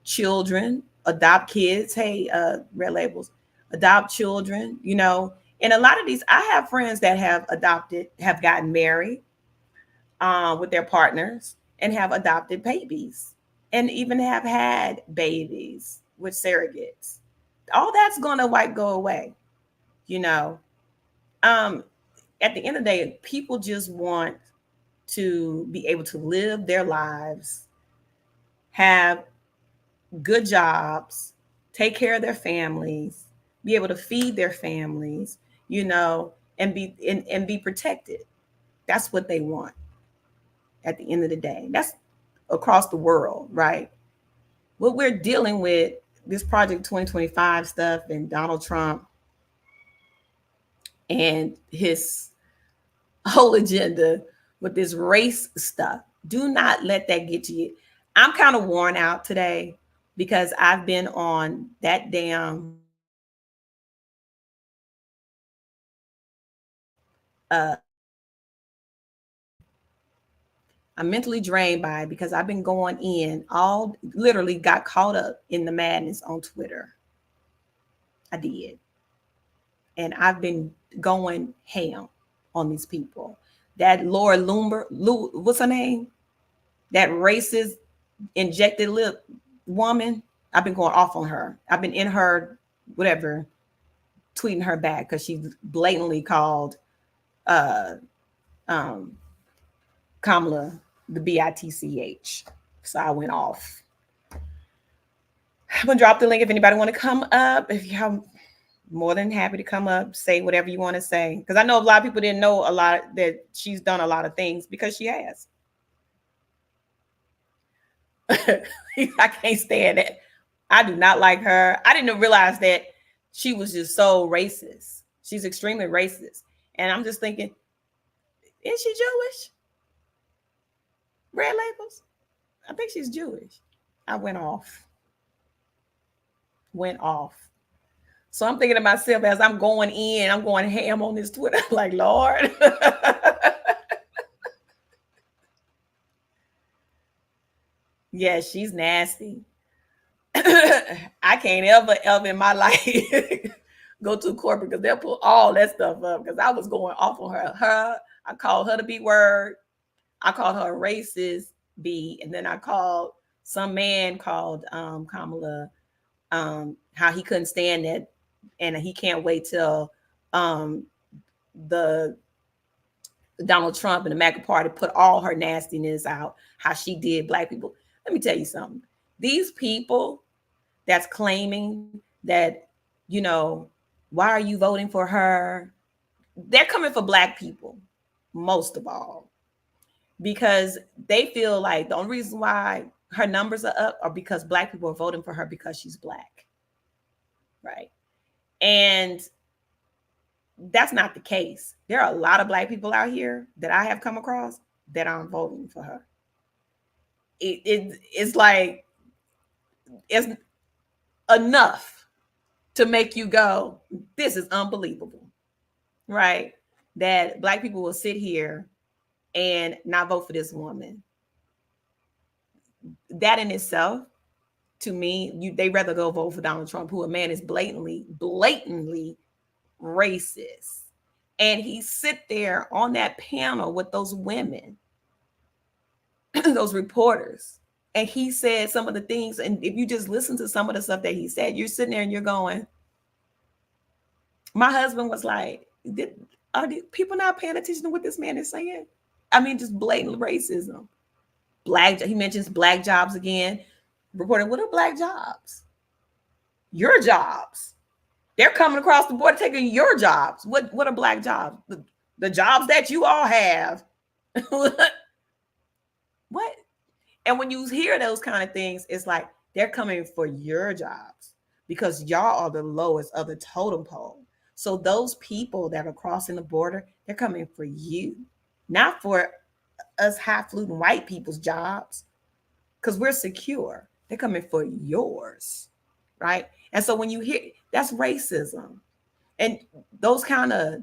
children, adopt kids. Hey, red labels, adopt children, you know. And a lot of these, I have friends that have adopted, have gotten married with their partners and have adopted babies and even have had babies with surrogates. All that's going to go away, you know. At the end of the day, people just want to be able to live their lives, have good jobs, take care of their families, be able to feed their families, you know, and be protected. That's what they want at the end of the day. That's across the world, right? What we're dealing with, this Project 2025 stuff and Donald Trump and his whole agenda with this race stuff. Do not let that get to you. I'm kind of worn out today because I've been on that damn I'm mentally drained by it because I've been going in all, literally got caught up in the madness on Twitter. I did. And I've been going ham on these people. That Laura Loomer, what's her name? That racist injected lip woman. I've been going off on her. I've been in her, whatever, tweeting her back because she blatantly called Kamala the bitch. So I went off. I'm gonna drop the link if anybody want to come up. If you're more than happy to come up, say whatever you want to say. Because I know a lot of people didn't know a lot that she's done a lot of things because she has. I can't stand it. I do not like her. I didn't realize that she was just so racist. She's extremely racist. And I'm just thinking, is she Jewish? Red labels? I think she's Jewish. I went off. So I'm thinking to myself as I'm going in, I'm going ham on this Twitter, like, Lord. Yeah, she's nasty. I can't ever in my life go to corporate because they'll pull all that stuff up because I was going off on her. I called her the B word. I called her a racist B. And then I called some man called Kamala how he couldn't stand that. And he can't wait till the Donald Trump and the MAGA party put all her nastiness out, how she did black people. Let me tell you something. These people that's claiming that, you know, why are you voting for her? They're coming for black people, most of all, because they feel like the only reason why her numbers are up are because black people are voting for her because she's black. Right. And that's not the case. There are a lot of black people out here that I have come across that aren't voting for her. It's like, it's enough to make you go, this is unbelievable, right? That black people will sit here and not vote for this woman. That in itself, to me, they rather go vote for Donald Trump, who a man is blatantly racist. And he sit there on that panel with those women, those reporters, and he said some of the things, and if you just listen to some of the stuff that he said, you're sitting there and you're going, my husband was like, Are the people not paying attention to what this man is saying? I mean, just blatant racism. He mentions black jobs again. Reporting, what are black jobs? Your jobs. They're coming across the border taking your jobs. What are black jobs? The jobs that you all have. What? And when you hear those kind of things, it's like they're coming for your jobs because y'all are the lowest of the totem pole. So those people that are crossing the border, they're coming for you, not for us highfalutin white people's jobs, because we're secure. They're coming for yours, right? And so when you hear that's racism, and those kind of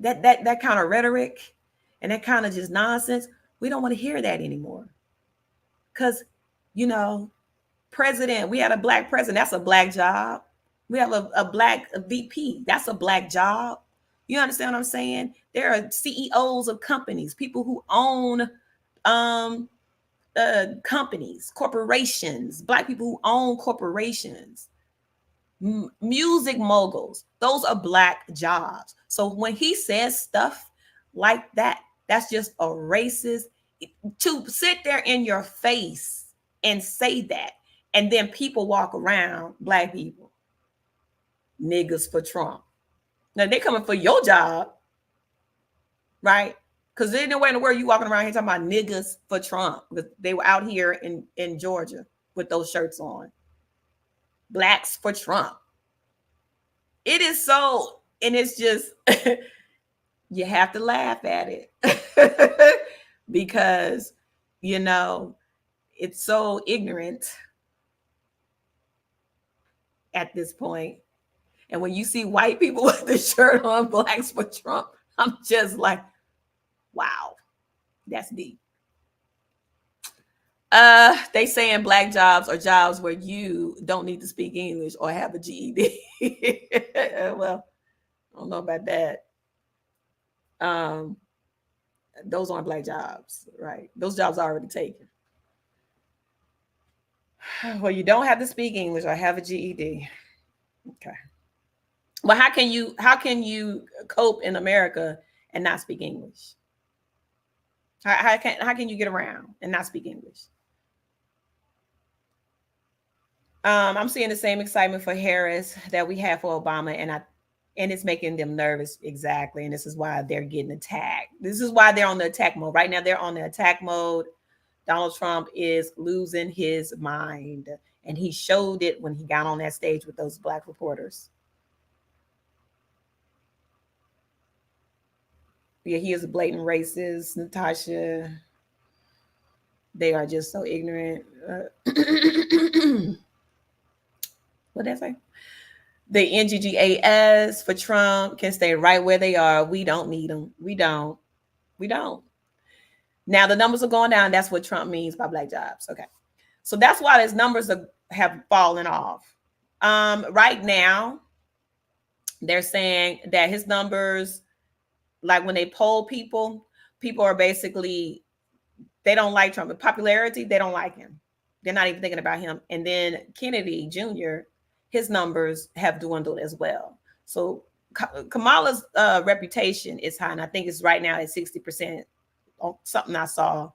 that kind of rhetoric and that kind of just nonsense, we don't want to hear that anymore. Because, we had a black president, that's a black job. We have a black VP, that's a black job. You understand what I'm saying? There are CEOs of companies, people who own companies, corporations, black people who own corporations, music moguls. Those are black jobs. So when he says stuff like that, that's just a racist. To sit there in your face and say that, and then people walk around, black people, niggas for Trump. Now they coming for your job, right? Because there's no way in the world you walking around here talking about niggas for Trump. They were out here in Georgia with those shirts on. Blacks for Trump. It is so, and it's just, you have to laugh at it because, it's so ignorant at this point. And when you see white people with the shirt on, blacks for Trump, I'm just like, wow, that's deep. They saying black jobs are jobs where you don't need to speak English or have a GED. Well, I don't know about that. Those aren't black jobs, right? Those jobs are already taken. Well, you don't have to speak English or have a GED. Okay. Well, how can you cope in America and not speak English? How can you get around and not speak English? I'm seeing the same excitement for Harris that we have for Obama, and it's making them nervous. Exactly. And this is why they're getting attacked. This is why they're on the attack mode. Right now, they're on the attack mode. Donald Trump is losing his mind. And he showed it when he got on that stage with those black reporters. Yeah, he is a blatant racist, Natasha. They are just so ignorant. What did I say? The NGGAS for Trump can stay right where they are. We don't need them. We don't. Now the numbers are going down. That's what Trump means by black jobs. Okay. So that's why his numbers have fallen off. Right now, they're saying that his numbers, like when they poll people are basically, they don't like Trump. In popularity, they don't like him. They're not even thinking about him. And then Kennedy Jr., his numbers have dwindled as well. So Kamala's reputation is high, and I think it's right now at 60%. Something I saw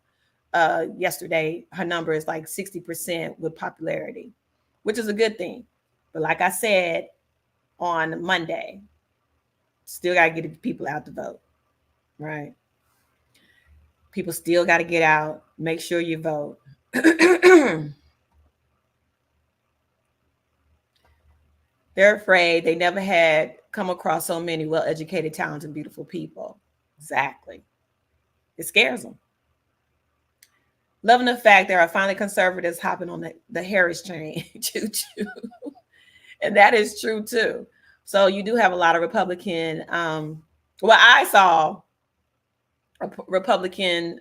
yesterday, her number is like 60% with popularity, which is a good thing. But like I said on Monday, still got to get people out to vote, right? People still got to get out. Make sure you vote. They're afraid they never had come across so many well-educated, talented, beautiful people. Exactly. It scares them. Loving the fact there are finally conservatives hopping on the Harris train. Choo-choo. And that is true, too. So you do have a lot of Republican. I saw a Republican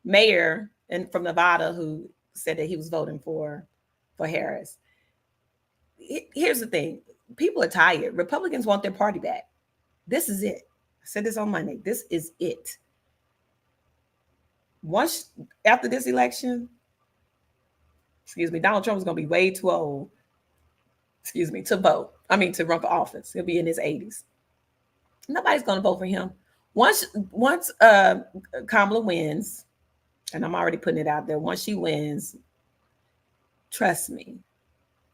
mayor from Nevada who said that he was voting for Harris. Here's the thing. People are tired. Republicans want their party back. This is it. I said this on Monday. This is it. Once after this election, Donald Trump is going to be way too old to vote. To run for office. He'll be in his 80s. Nobody's going to vote for him. Once Kamala wins, and I'm already putting it out there, once she wins, trust me,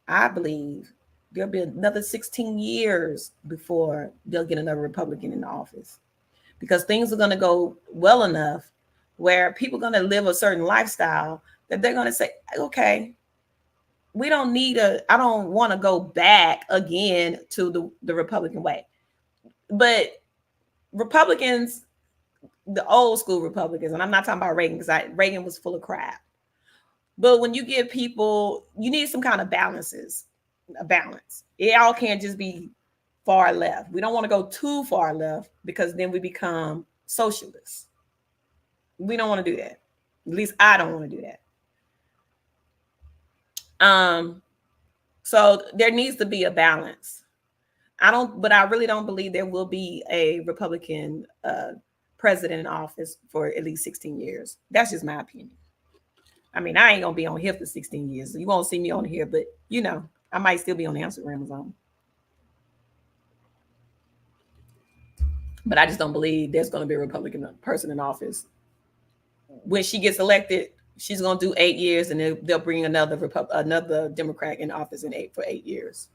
I believe there'll be another 16 years before they'll get another Republican in the office, because things are going to go well enough where people are going to live a certain lifestyle that they're going to say, okay, I don't want to go back again to the Republican way. But Republicans, the old school Republicans, and I'm not talking about Reagan, because Reagan was full of crap. But when you give people, you need some kind of a balance. It all can't just be far left. We don't want to go too far left, because then we become socialists. We don't want to do that. At least I don't want to do that. So there needs to be a balance. I really don't believe there will be a Republican president in office for at least 16 years. That's just my opinion. I ain't gonna be on here for 16 years. You won't see me on here, but I might still be on the Instagram or something. But I just don't believe there's gonna be a Republican person in office. When she gets elected, she's gonna do 8 years, and then they'll bring another Democrat in office for 8 years.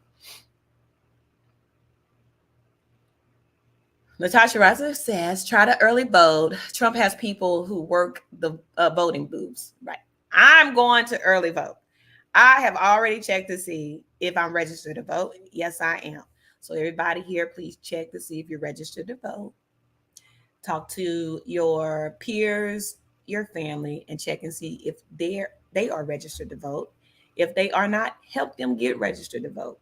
Natasha Reiser says, try to early vote. Trump has people who work the voting booths. Right. I'm going to early vote. I have already checked to see if I'm registered to vote. Yes, I am. So everybody here, please check to see if you're registered to vote. Talk to your peers, your family, and check and see if they are registered to vote. If they are not, help them get registered to vote,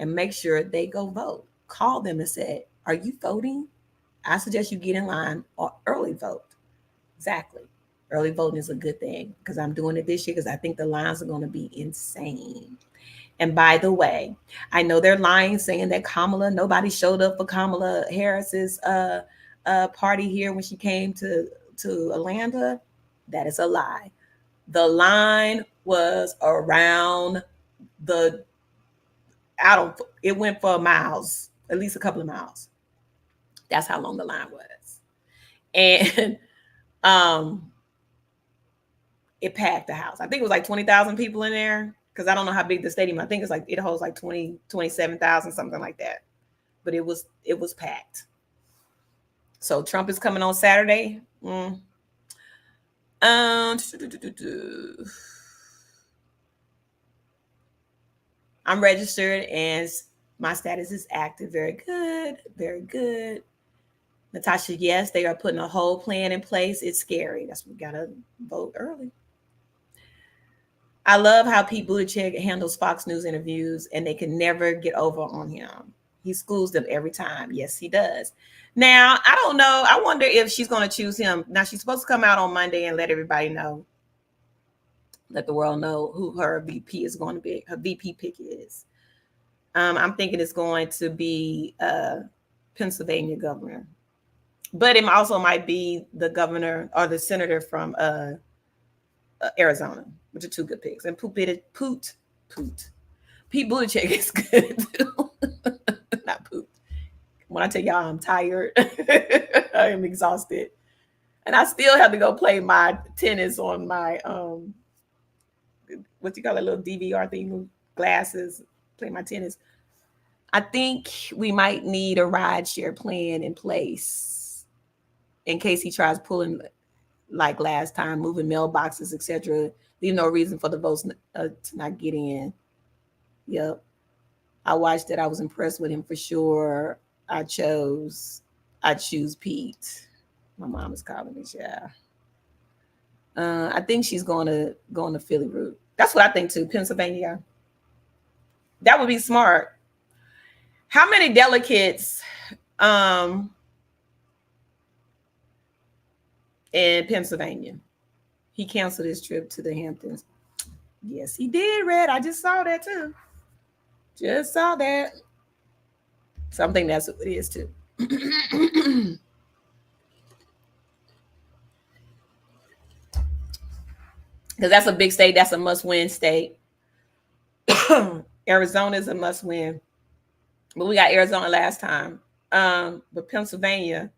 and make sure they go vote. Call them and say, are you voting? I suggest you get in line or early vote. Exactly. Early voting is a good thing, because I'm doing it this year because I think the lines are going to be insane. And by the way, I know they're lying, saying that nobody showed up for Kamala Harris's party here when she came to Atlanta. That is a lie. The line was around it went for miles, at least a couple of miles. That's how long the line was. And it packed the house. I think it was like 20,000 people in there, because I don't know how big the stadium. I think it holds like 27,000, something like that. But it was packed. So Trump is coming on Saturday. I'm registered and my status is active. Very good. Very good. Natasha, yes, they are putting a whole plan in place. It's scary. That's why we got to vote early. I love how Pete Buttigieg handles Fox News interviews, and they can never get over on him. He schools them every time. Yes, he does. Now, I don't know. I wonder if she's going to choose him. Now, she's supposed to come out on Monday and let everybody know, let the world know who her VP is going to be, her VP pick is. I'm thinking it's going to be Pennsylvania governor. But it also might be the governor or the senator from Arizona, which are two good picks. And Pete Buttigieg is good too. Not Poot. When I tell y'all I'm tired, I am exhausted. And I still have to go play my tennis on my, what you call it, little DVR thing, glasses, play my tennis. I think we might need a rideshare plan in place in case he tries pulling like last time, moving mailboxes, etc. Leave no reason for the votes to not get in. Yep. I watched it. I was impressed with him for sure. I choose Pete. My mom is calling me, yeah. I think she's going to Philly route. That's what I think too. Pennsylvania. That would be smart. How many delegates in Pennsylvania? He canceled his trip to the Hamptons. Yes, he did, Red. I just saw that too. Just saw that. So I think that's what it is too. Because that's a big state. That's a must-win state. Arizona is a must win, but we got Arizona last time. But Pennsylvania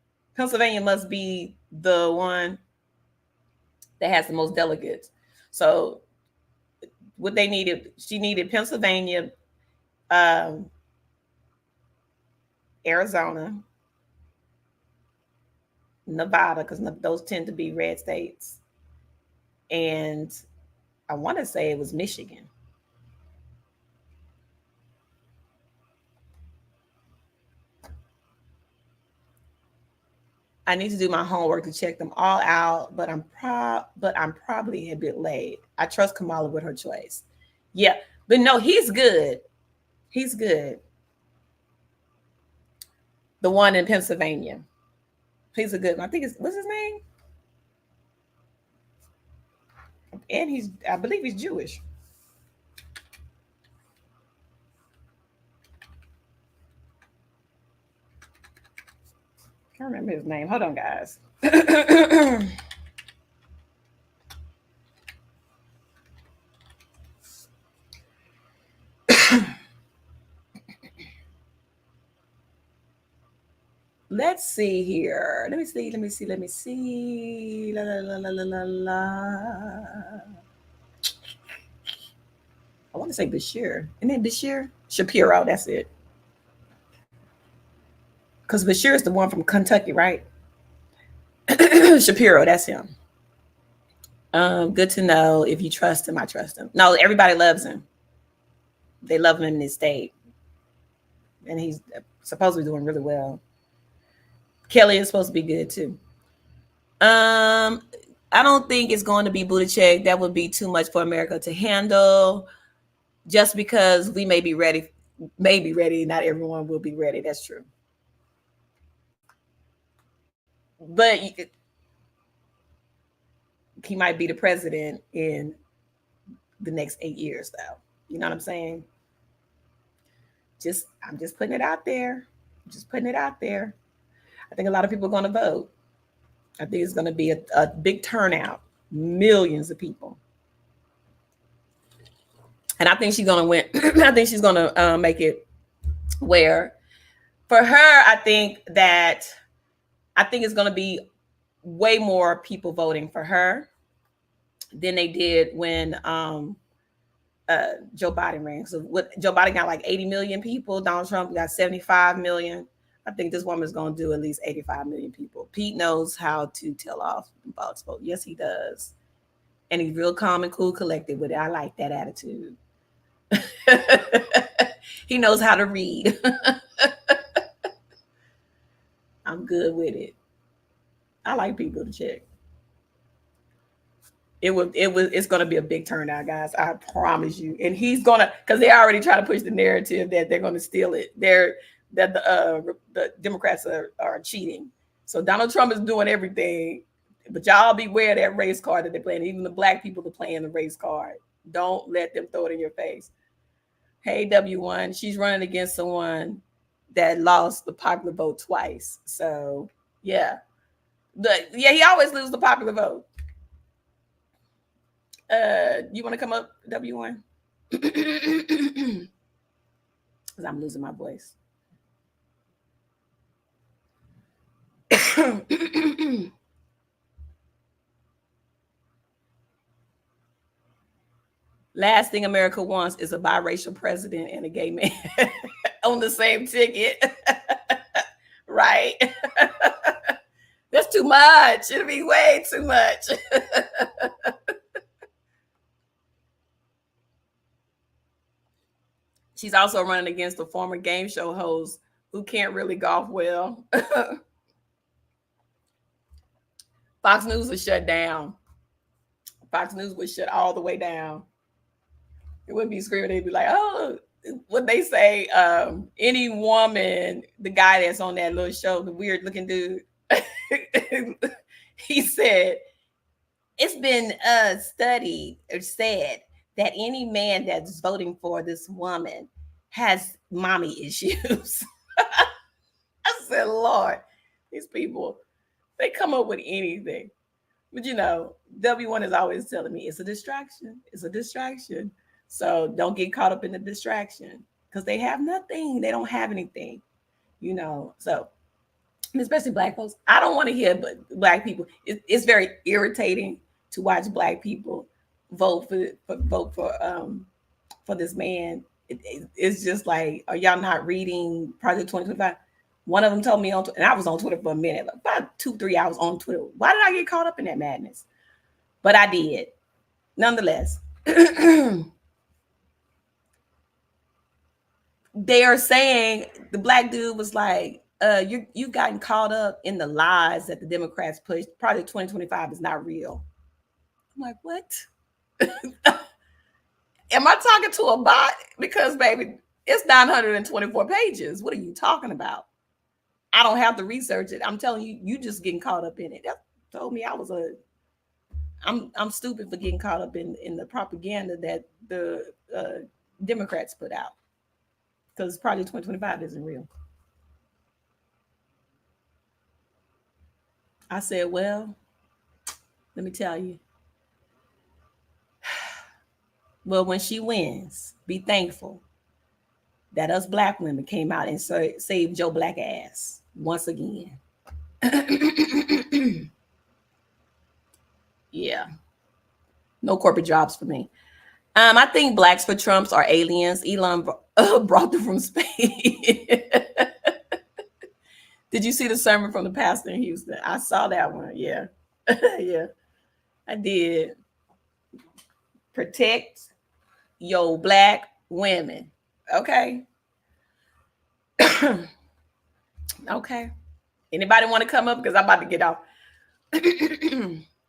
must be the one that has the most delegates. So what they needed, she needed Pennsylvania, Arizona, Nevada, because those tend to be red states, and I want to say it was Michigan. I need to do my homework to check them all out, but I'm probably a bit late. I trust Kamala with her choice. Yeah, but no, he's good. He's good. The one in Pennsylvania. He's a good one. I think what's his name? And I believe he's Jewish. Can't remember his name. Hold on, guys. Let's see here. Let me see. La, la, la, la, la, la, la. I want to say Bashir. Isn't it Bashir? Shapiro, that's it. Because Bashir is the one from Kentucky, right? Shapiro, that's him. Good to know. If you trust him, I trust him. No, everybody loves him. They love him in his state. And he's supposed to be doing really well. Kelly is supposed to be good too. I don't think it's going to be Buttigieg. That would be too much for America to handle. Just because we may be ready, not everyone will be ready. That's true. But he might be the president in the next 8 years, though. You know what I'm saying? I'm just putting it out there. I think a lot of people are going to vote. I think it's going to be a big turnout, millions of people. And I think she's going to win. I think she's going to make it where, for her, I think it's going to be way more people voting for her than they did when Joe Biden ran. So Joe Biden got like 80 million people. Donald Trump got 75 million. I think this woman's going to do at least 85 million people. Pete knows how to tell off votes. Yes, he does. And he's real calm and cool, collected with it. I like that attitude. He knows how to read. I'm good with it. I like people to check. It's gonna be a big turnout, guys. I promise you. And he's gonna, because they already try to push the narrative that they're gonna steal it. That the Democrats are cheating. So Donald Trump is doing everything, but y'all beware that race card that they're playing. Even the black people are playing the race card. Don't let them throw it in your face. Hey, W1, she's running against someone that lost the popular vote twice. So yeah, he always loses the popular vote. You want to come up, W1? Because I'm losing my voice. Last thing America wants is a biracial president and a gay man on the same ticket. Right? That's too much. It'll be way too much. She's also running against a former game show host who can't really golf well. Fox News was shut down. Fox News was shut all the way down. It wouldn't be screaming. They'd be like, oh, what they say, any woman, the guy that's on that little show, the weird looking dude, he said, it's been studied or said that any man that's voting for this woman has mommy issues. I said, Lord, these people, they come up with anything. But W1 is always telling me it's a distraction. It's a distraction. So don't get caught up in the distraction because they have nothing. They don't have anything, you know. So, especially Black folks, I don't want to hear but Black people. It's very irritating to watch Black people vote for this man. It's just like, are y'all not reading Project 2025? One of them told me and I was on Twitter for a minute, like about 2-3 hours on Twitter. Why did I get caught up in that madness? But I did, nonetheless. They are saying the Black dude was like, you've gotten caught up in the lies that the Democrats pushed. Project 2025 is not real. I'm like, what? Am I talking to a bot? Because baby, it's 924 pages. What are you talking about? I don't have to research it. I'm telling you, you just getting caught up in it. That told me I'm stupid for getting caught up in the propaganda that the Democrats put out. Because Project 2025 isn't real. I said, well, let me tell you. Well, when she wins, be thankful that us Black women came out and saved your Black ass once again. Yeah. No corporate jobs for me. I think Blacks for Trumps are aliens. Elon brought them from space. Did you see the sermon from the pastor in Houston? I saw that one. Yeah. Yeah, I did. Protect your Black women. Okay. Okay. Anybody want to come up? Because I'm about to get off.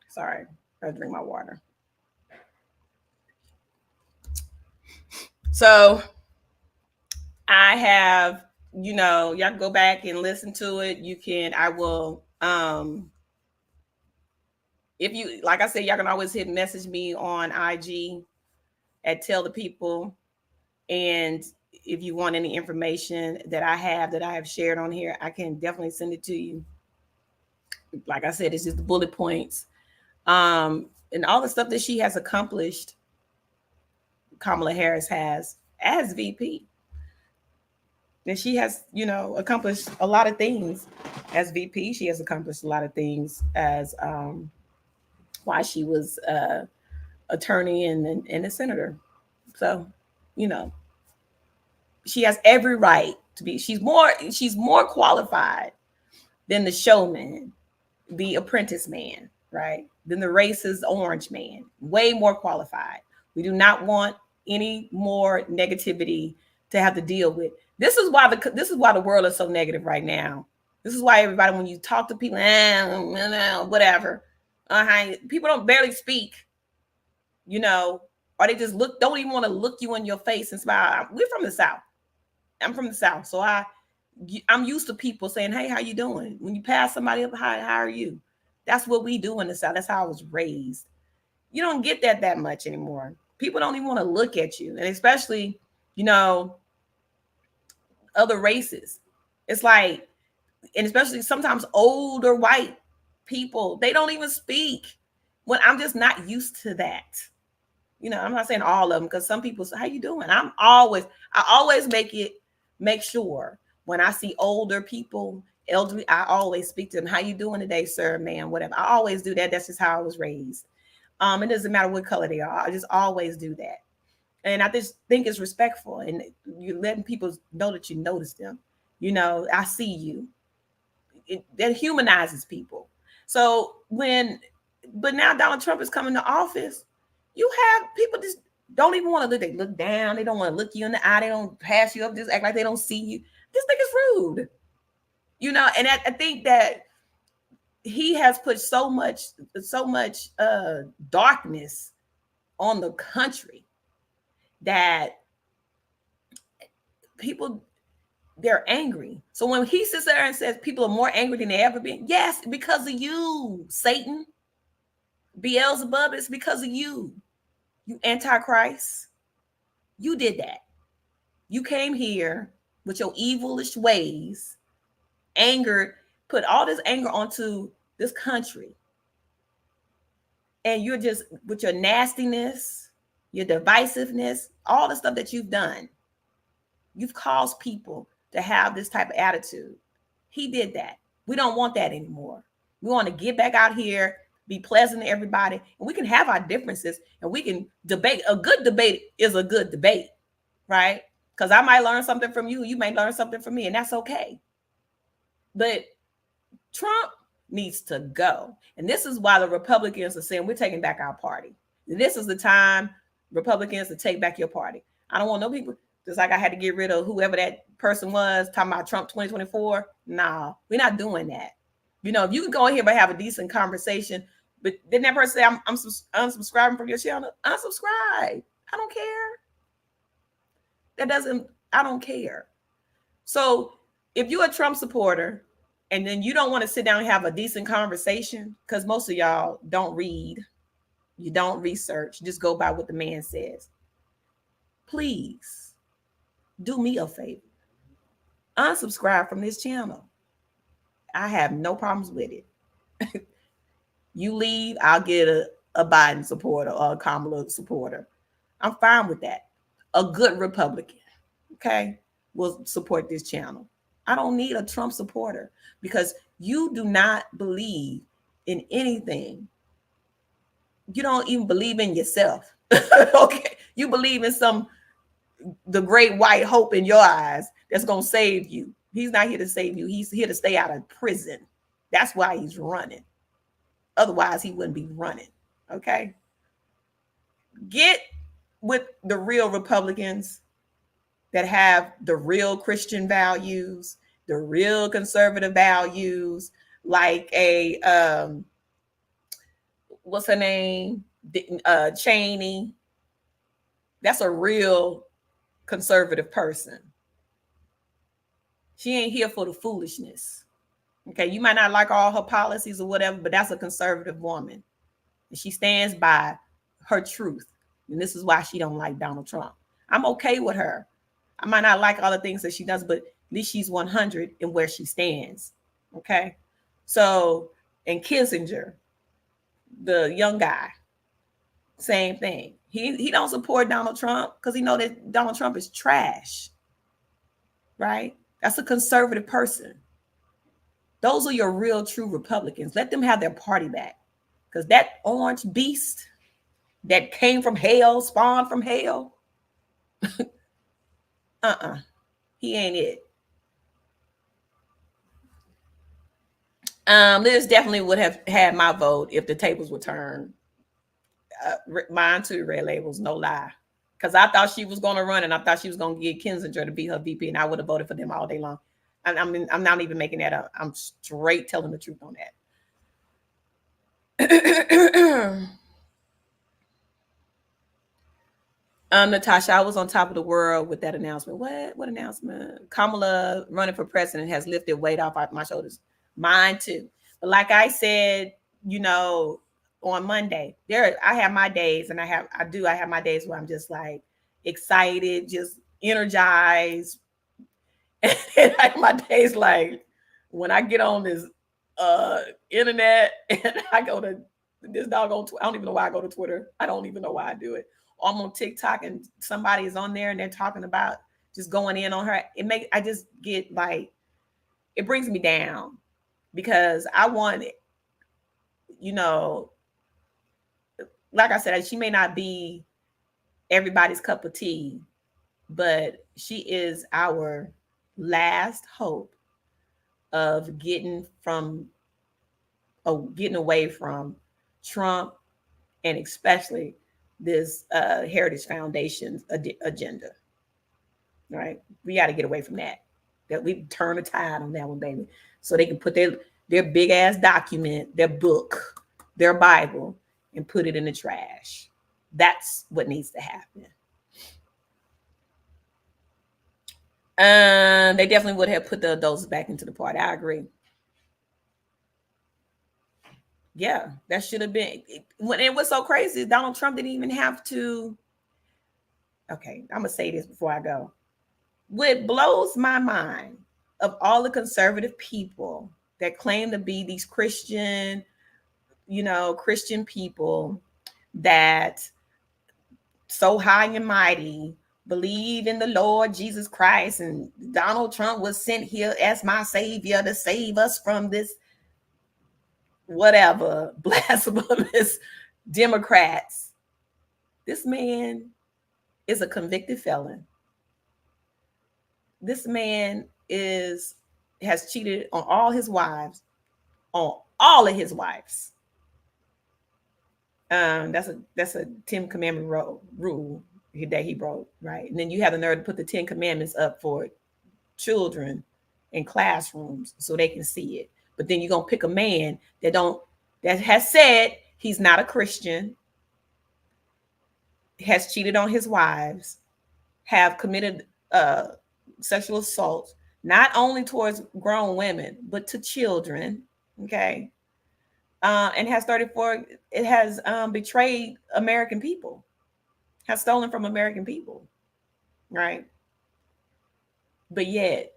Sorry. I gotta drink my water. So I have, y'all go back and listen to it. You can, I will, if you, like I said, y'all can always message me on IG at Tell the People. And if you want any information that I have shared on here, I can definitely send it to you. Like I said, it's just the bullet points. And all the stuff that she has accomplished, Kamala Harris has as VP. And she has, accomplished a lot of things as VP. She has accomplished a lot of things as why she was attorney and a senator. So, she has every right to be. She's more qualified than the showman, the apprentice man, right? Than the racist orange man. Way more qualified. We do not want any more negativity to have to deal with. This is why the world is so negative right now. This is why everybody, when you talk to people, whatever, people don't barely speak, or they just don't even want to look you in your face and smile. We're from the South. I'm from the South, so I'm used to people saying, "Hey, how you doing?" When you pass somebody up, "Hi, how are you?" That's what we do in the South. That's how I was raised. You don't get that much anymore. People don't even want to look at you, and especially, other races. It's like, and especially sometimes older white people, they don't even speak. When I'm just not used to that. I'm not saying all of them, because some people say, "How you doing?" I always make sure when I see older people, elderly, I always speak to them. "How you doing today, sir, ma'am?" Whatever. I always do that. That's just how I was raised. It doesn't matter what color they are. I just always do that. And I just think it's respectful, and you're letting people know that you notice them. I see you. That humanizes people. So but now Donald Trump is coming to office, you have people just don't even want to look. They look down. They don't want to look you in the eye. They don't pass you up. Just act like they don't see you. Just think it's rude. And I think that he has put so much darkness on the country that people, they're angry. So when he sits there and says people are more angry than they ever been, yes, because of you, Satan, Beelzebub, it's because of you. You Antichrist. You did that. You came here with your evilish ways, anger, put all this anger onto this country. And you're just, with your nastiness, your divisiveness, all the stuff that you've done. You've caused people to have this type of attitude. He did that. We don't want that anymore. We want to get back out here, be pleasant to everybody, and we can have our differences and we can debate. A good debate is a good debate, right? Because I might learn something from you, you may learn something from me, and that's okay. But Trump needs to go. And this is why the Republicans are saying we're taking back our party. This is the time, Republicans, to take back your party. I don't want no people, just like I had to get rid of whoever that person was talking about Trump 2024. Nah, we're not doing that. You know, if you can go in here but have a decent conversation, but then that person say, I'm unsubscribing from your channel, unsubscribe. I don't care. I don't care. So if you're a Trump supporter and then you don't want to sit down and have a decent conversation, because most of y'all don't read, you don't research, just go by what the man says. Please do me a favor. Unsubscribe from this channel. I have no problems with it. You leave, I'll get a Biden supporter or a Kamala supporter. I'm fine with that. A good Republican, okay, will support this channel. I don't need a Trump supporter because you do not believe in anything. You don't even believe in yourself. Okay, you believe in the great white hope in your eyes that's going to save you. He's not here to save you. He's here to stay out of prison. That's why he's running. Otherwise, he wouldn't be running. Okay. Get with the real Republicans that have the real Christian values, the real conservative values, like what's her name? Cheney. That's a real conservative person. She ain't here for the foolishness. Okay, you might not like all her policies or whatever, but that's a conservative woman. And she stands by her truth. And this is why she don't like Donald Trump. I'm okay with her. I might not like all the things that she does, but at least she's 100 in where she stands. Okay. So, and Kissinger, the young guy, same thing. He don't support Donald Trump because he know that Donald Trump is trash. Right? That's a conservative person. Those are your real, true Republicans. Let them have their party back. Because that orange beast that came from hell, spawned from hell, he ain't it. Liz definitely would have had my vote if the tables were turned. Mine too, Red Labels, no lie. Because I thought she was going to run and I thought she was going to get Kissinger to be her VP, and I would have voted for them all day long. I'm not even making that up. I'm straight telling the truth on that. Natasha, I was on top of the world with that announcement. What announcement? Kamala running for president has lifted weight off my shoulders. Mine too. But like I said, you know, on Monday, I have my days, and I have my days where I'm just like excited, just energized. And I have my days like when I get on this internet and I go to this doggone I don't even know why I go to Twitter. I don't even know why I do it. Or I'm on TikTok and somebody is on there and they're talking about just going in on her. I just get like, it brings me down because I want it, you know, like I said, she may not be everybody's cup of tea, but she is our last hope of getting away from Trump, and especially this Heritage Foundation agenda. All right, we got to get away from that. That we turn the tide on that one, baby, so they can put their big ass document, their book, their Bible, and put it in the trash. That's what needs to happen. They definitely would have put the adults back into the party. I agree. Yeah, that should have been. When it was so crazy, Donald Trump didn't even have to. Okay, I'm gonna say this before I go. What blows my mind, of all the conservative people that claim to be these Christian people that so high and mighty, believe in the Lord Jesus Christ, and Donald Trump was sent here as my savior to save us from this whatever blasphemous Democrats. This man is a convicted felon. This man has cheated on all his wives, on all of his wives. That's a 10 commandment rule that he broke, right? And then you have the nerve to put the 10 commandments up for children in classrooms so they can see it. But then you're gonna pick a man that has said he's not a Christian, has cheated on his wives, have committed sexual assault, not only towards grown women, but to children, okay? And has betrayed American people, has stolen from American people, right? But yet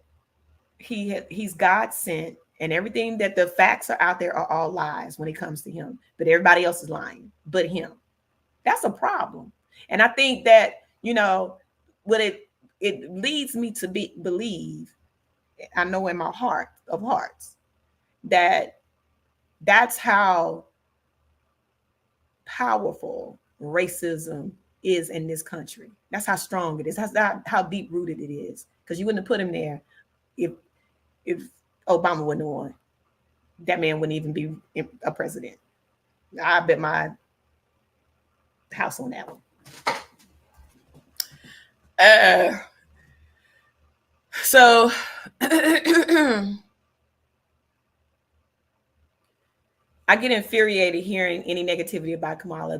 he's God sent, and everything that the facts are out there are all lies when it comes to him. But everybody else is lying, but him. That's a problem. And I think that, what it leads me to believe, I know in my heart of hearts, that's how powerful racism is in this country. That's how strong it is. That's how deep rooted it is. Because you wouldn't have put him there if Obama wasn't on. That man wouldn't even be a president. I bet my house on that one. So I get infuriated hearing any negativity about Kamala,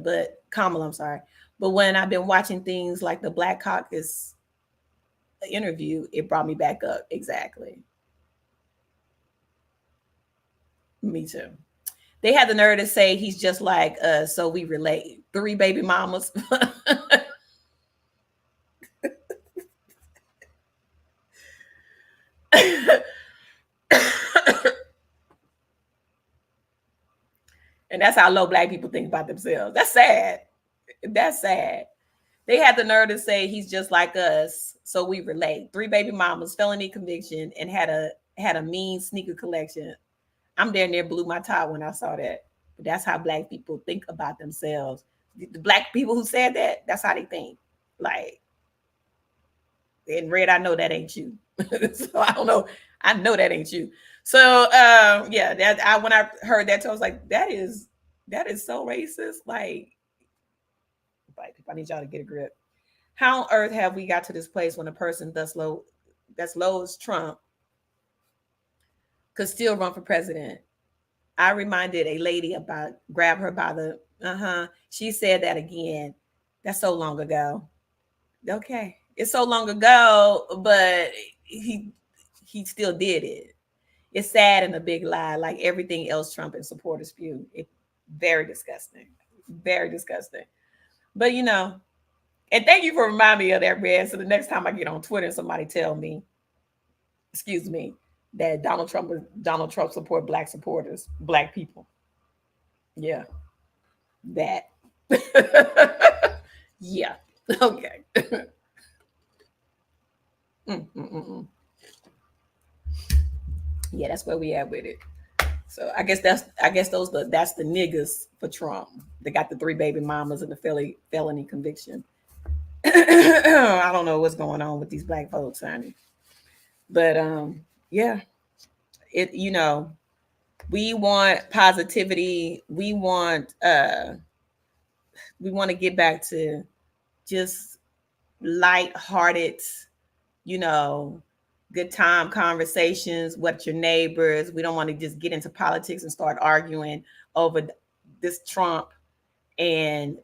I'm sorry. But when I've been watching things like the Black Caucus interview, it brought me back up. Exactly. Me too. They had the nerve to say he's just like us, so we relate. 3 baby mamas. And that's how low Black people think about themselves. That's sad. That's sad. They had the nerve to say he's just like us, so we relate. 3 baby mamas, felony conviction, and had a mean sneaker collection. I'm damn near blew my top when I saw that. But that's how Black people think about themselves. The Black people who said that, that's how they think. Like, in Red, I know that ain't you. So I don't know. I know that ain't you. So yeah, when I heard that, I was like, that is so racist. Like, Black people, I need y'all to get a grip. How on earth have we got to this place when a person that's low as Trump could still run for president? I reminded a lady about grab her by the She said that again. That's so long ago. Okay, it's so long ago, but he still did it. It's sad and a big lie, like everything else Trump and supporters spew. It's very disgusting. Very disgusting. But and thank you for reminding me of that, Red. So the next time I get on Twitter and somebody tell me, excuse me, that Donald Trump support Black supporters, Black people. Yeah. That. Yeah. Okay. Yeah, that's where we at with it. So I guess that's the niggas for Trump. They got the 3 baby mamas and the felony conviction. I don't know what's going on with these Black folks, honey. But yeah, we want positivity. We want to get back to just light-hearted, good time conversations with your neighbors. We don't want to just get into politics and start arguing over this Trump and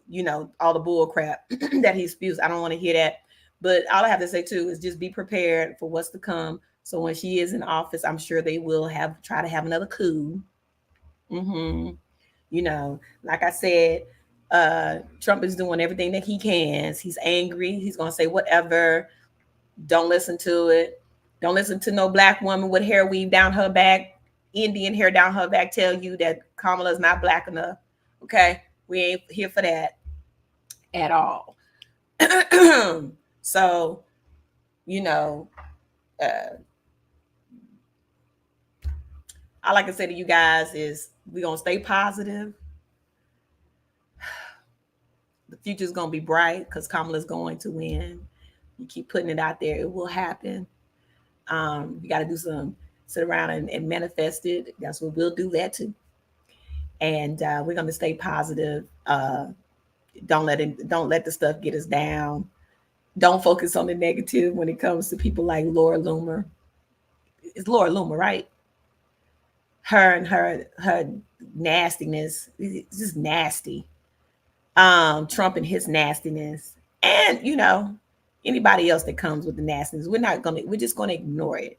all the bull crap that he spews. I don't want to hear that. But all I have to say too is just be prepared for what's to come. So when she is in office, I'm sure they will try to have another coup. Like I said, Trump is doing everything that he can. He's angry. He's going to say whatever. Don't listen to it. Don't listen to no Black woman with hair weave down her back, Indian hair down her back, tell you that Kamala is not Black enough. Okay? We ain't here for that at all. So, you know, all I can say to you guys is we're going to stay positive. The future's going to be bright because Kamala's going to win. You keep putting it out there, it will happen. You got to do some, sit around and manifest it. That's what we'll do that too. And we're going to stay positive. Don't let the stuff get us down. Don't focus on the negative when it comes to people like Laura Loomer. It's Laura Loomer, right? Her and her nastiness, it's just nasty. Trump and his nastiness, and anybody else that comes with the nastiness, we're just gonna ignore it.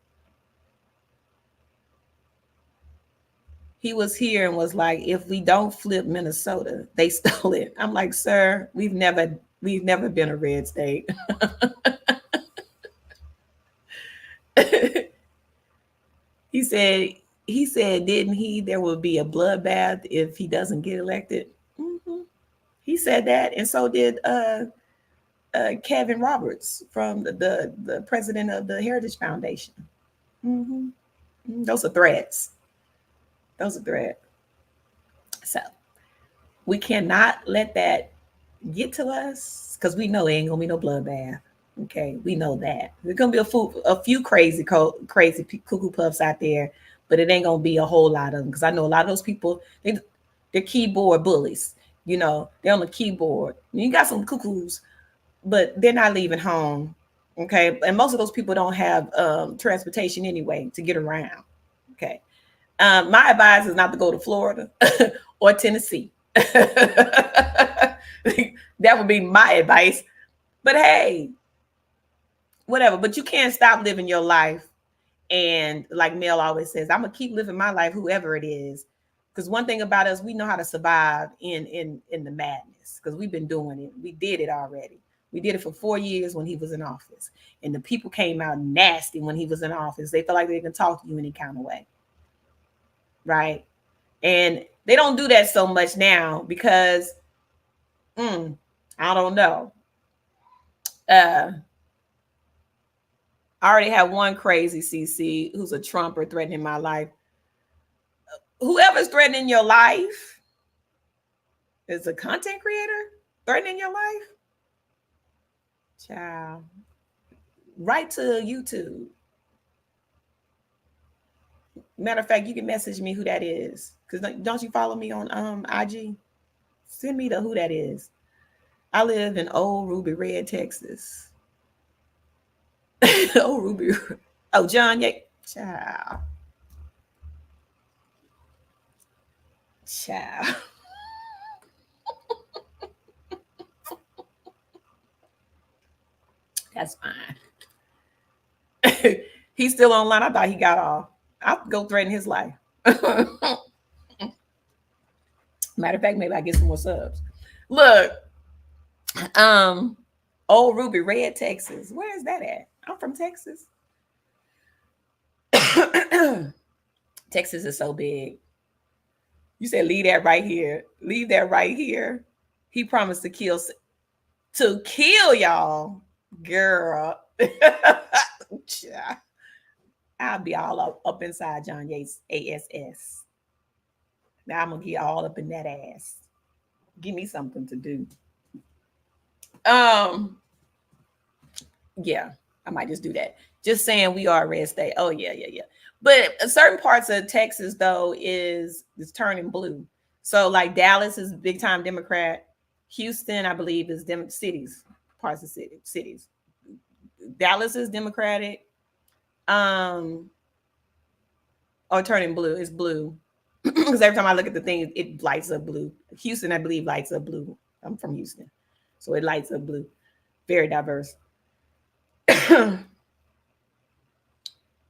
He was here and was like, if we don't flip Minnesota, they stole it. I'm like, sir, we've never been a red state. he said, didn't he? There will be a bloodbath if he doesn't get elected. Mm-hmm. He said that, and so did Kevin Roberts from the president of the Heritage Foundation. Mm-hmm. Those are threats. Those are threats. So we cannot let that get to us because we know it ain't gonna be no bloodbath. Okay, we know that there's gonna be a few crazy cuckoo puffs out there, but it ain't gonna be a whole lot of them because I know a lot of those people they're keyboard bullies. They're on the keyboard. You got some cuckoos, but they're not leaving home. Okay, and most of those people don't have transportation anyway to get around. Okay, my advice is not to go to Florida or Tennessee. That would be my advice. But hey, whatever. But you can't stop living your life. And like Mel always says, I'm gonna keep living my life, whoever it is. Because one thing about us, we know how to survive in the madness. Because we've been doing it. We did it already. We did it for 4 years when he was in office. And the people came out nasty when he was in office. They felt like they can talk to you any kind of way. Right? And they don't do that so much now because I don't know. I already have one crazy CC who's a Trumper threatening my life. Whoever's threatening your life is a content creator threatening your life. Child, right to YouTube. Matter of fact, you can message me who that is. Because don't you follow me on IG? Send me who that is. I live in Old Ruby Red, Texas. Old Ruby. Oh, John, yeah. Child. That's fine. He's still online. I thought he got off. I'll go threaten his life. Matter of fact, maybe I get some more subs. Look, Old Ruby Red, Texas. Where is that at? I'm from Texas. Texas is so big. You said leave that right here. Leave that right here. He promised to kill y'all, girl. I'll be all up inside John Yates ASS. Now I'm gonna get all up in that ass. Give me something to do. Yeah, I might just do that. Just saying we are a red state. Oh yeah. But certain parts of Texas though is turning blue. So like Dallas is big time Democrat. Houston, I believe, is cities, parts of cities. Dallas is Democratic. Or turning blue. It's blue. Because every time I look at the thing, it lights up blue. Houston, I believe, lights up blue. I'm from Houston. So it lights up blue. Very diverse.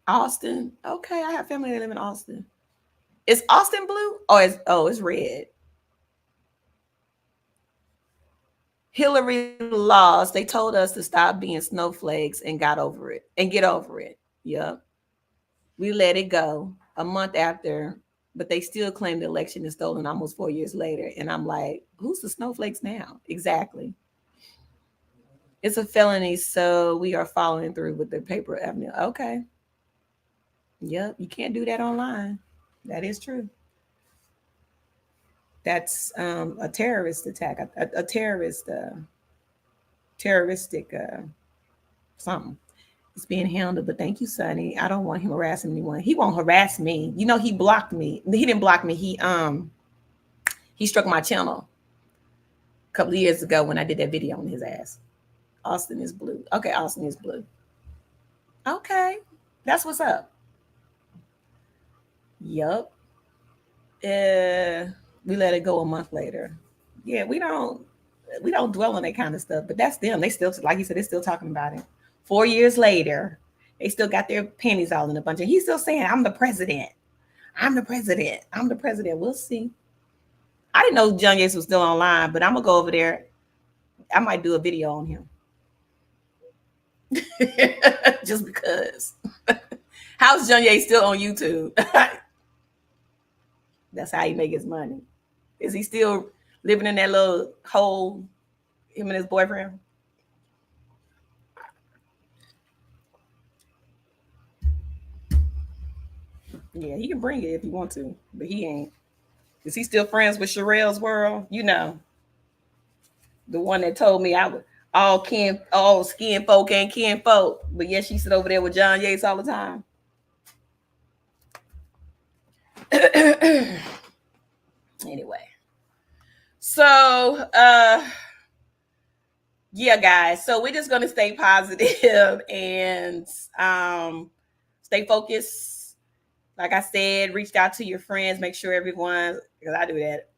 Austin. Okay, I have family that live in Austin. Is Austin blue? It's red. Hillary lost. They told us to stop being snowflakes and get over it. Yep. We let it go a month after, but they still claim the election is stolen almost 4 years later. And I'm like, who's the snowflakes now? Exactly. It's a felony, so we are following through with the paper avenue. Okay. Yep, you can't do that online. That is true. That's a terrorist attack, a terrorist, terroristic something. It's being handled, but thank you, Sonny. I don't want him harassing anyone. He won't harass me. You know, he blocked me. He didn't block me. He struck my channel a couple of years ago when I did that video on his ass. Austin is blue. Okay, Austin is blue. Okay, that's what's up. Yup. We let it go a month later. Yeah, we don't dwell on that kind of stuff, but that's them. They still, like you said, they're still talking about it. 4 years later, they still got their pennies all in a bunch. And he's still saying, I'm the president. I'm the president. I'm the president. We'll see. I didn't know John Yates was still online, but I'm going to go over there. I might do a video on him. Just because. How's John Yates still on YouTube? That's how he make his money. Is he still living in that little hole, him and his boyfriend? Yeah, he can bring it if he want to, but he ain't. Is he still friends with Sherelle's World? You know, the one that told me I was all skin folk ain't kin folk, but yet she sit over there with John Yates all the time. Anyway, so yeah, guys. So we're just gonna stay positive and stay focused. Like I said, reach out to your friends. Make sure everyone, because I do that.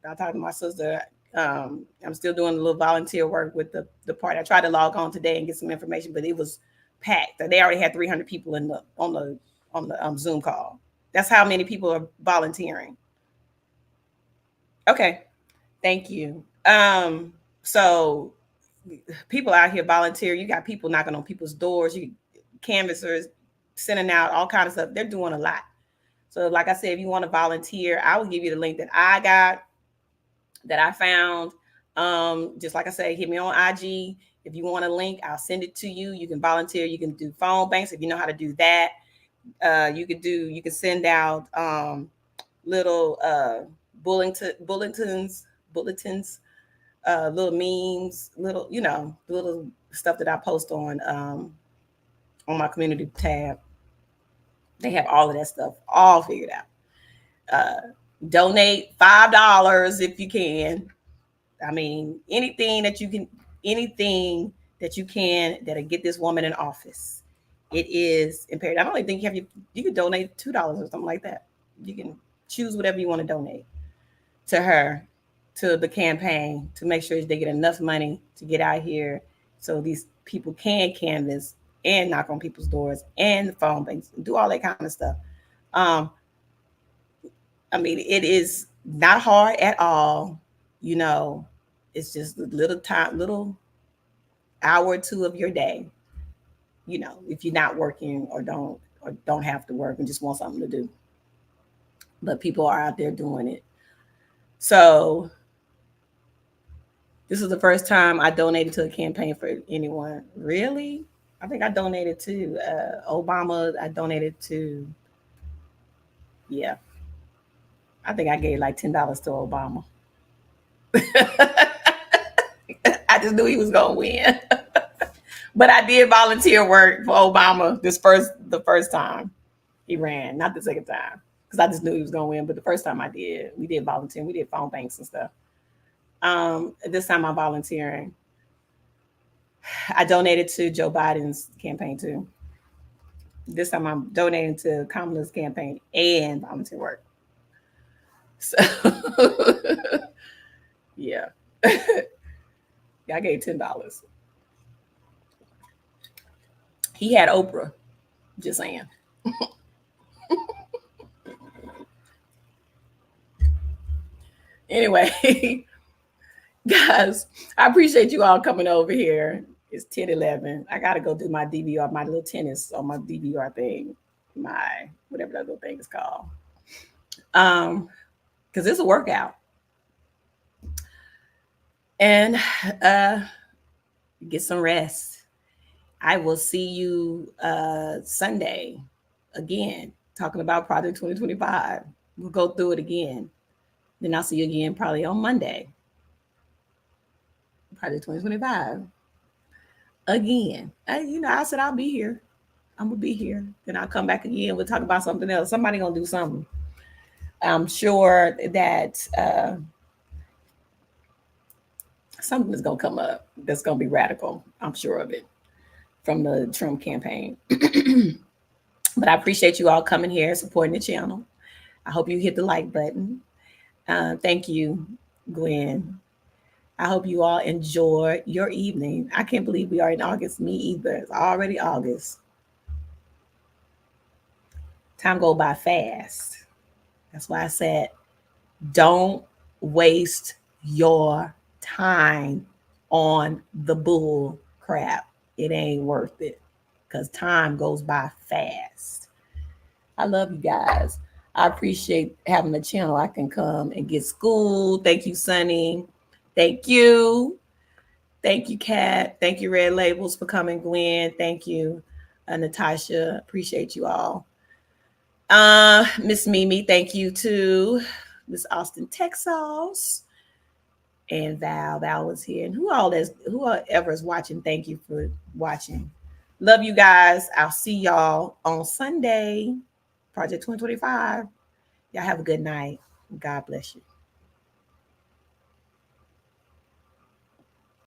I talk to my sister. I'm still doing a little volunteer work with the party. I tried to log on today and get some information, but it was packed. They already had 300 people on the Zoom call. That's how many people are volunteering. Okay, thank you. So people out here volunteer. You got people knocking on people's doors. You canvassers sending out all kinds of stuff. They're doing a lot. So, like I said, if you want to volunteer, I will give you the link that I got, that I found. Just like I said, hit me on IG. If you want a link, I'll send it to you. You can volunteer. You can do phone banks if you know how to do that. You can send out little bulletins, little memes, little stuff that I post on my community tab. They have all of that stuff all figured out. Donate $5 if you can. I mean, anything that you can that'll get this woman in office. It is imperative. I don't even think you can donate $2 or something like that. You can choose whatever you want to donate to her, to the campaign, to make sure they get enough money to get out here so these people can canvass and knock on people's doors and phone banks and do all that kind of stuff. I mean, it is not hard at all. You know, it's just a little hour or two of your day. You know, if you're not working or don't have to work and just want something to do. But people are out there doing it. So this is the first time I donated to a campaign for anyone. Really? I think I donated to Obama. I donated to, yeah. I think I gave like $10 to Obama. I just knew he was gonna win. But I did volunteer work for Obama the first time he ran, not the second time, because I just knew he was gonna win. But the first time I did, we did volunteering, we did phone banks and stuff. This time I'm volunteering. I donated to Joe Biden's campaign too. This time I'm donating to Kamala's campaign and volunteer work. So yeah. I gave $10. He had Oprah. Just saying. Anyway, guys, I appreciate you all coming over here. It's 10:11. I gotta go do my DVR, my little tennis on my DVR thing, my whatever that little thing is called. Because it's a workout. And Get some rest. I will see you Sunday again, talking about Project 2025. We'll go through it again. Then I'll see you again probably on Monday. Project 2025. Again. I said I'll be here. I'm gonna be here. Then I'll come back again. We'll talk about something else. Somebody gonna do something. I'm sure that something is gonna come up that's gonna be radical. I'm sure of it from the Trump campaign. But I appreciate you all coming here, supporting the channel. I hope you hit the like button. Thank you, Gwen. I hope you all enjoy your evening. I can't believe we are in August. Me either. It's already August. Time go by fast. That's why I said, don't waste your time on the bull crap. It ain't worth it because time goes by fast. I love you guys. I appreciate having a channel I can come and get schooled. Thank you, Sunny. Thank you. Thank you, Kat. Thank you, Red Labels, for coming, Gwen. Thank you, Natasha. Appreciate you all. Miss Mimi, thank you too. Miss Austin, Texas. And Val was here. And whoever is watching, thank you for watching. Love you guys. I'll see y'all on Sunday. Project 2025. Y'all have a good night. God bless you.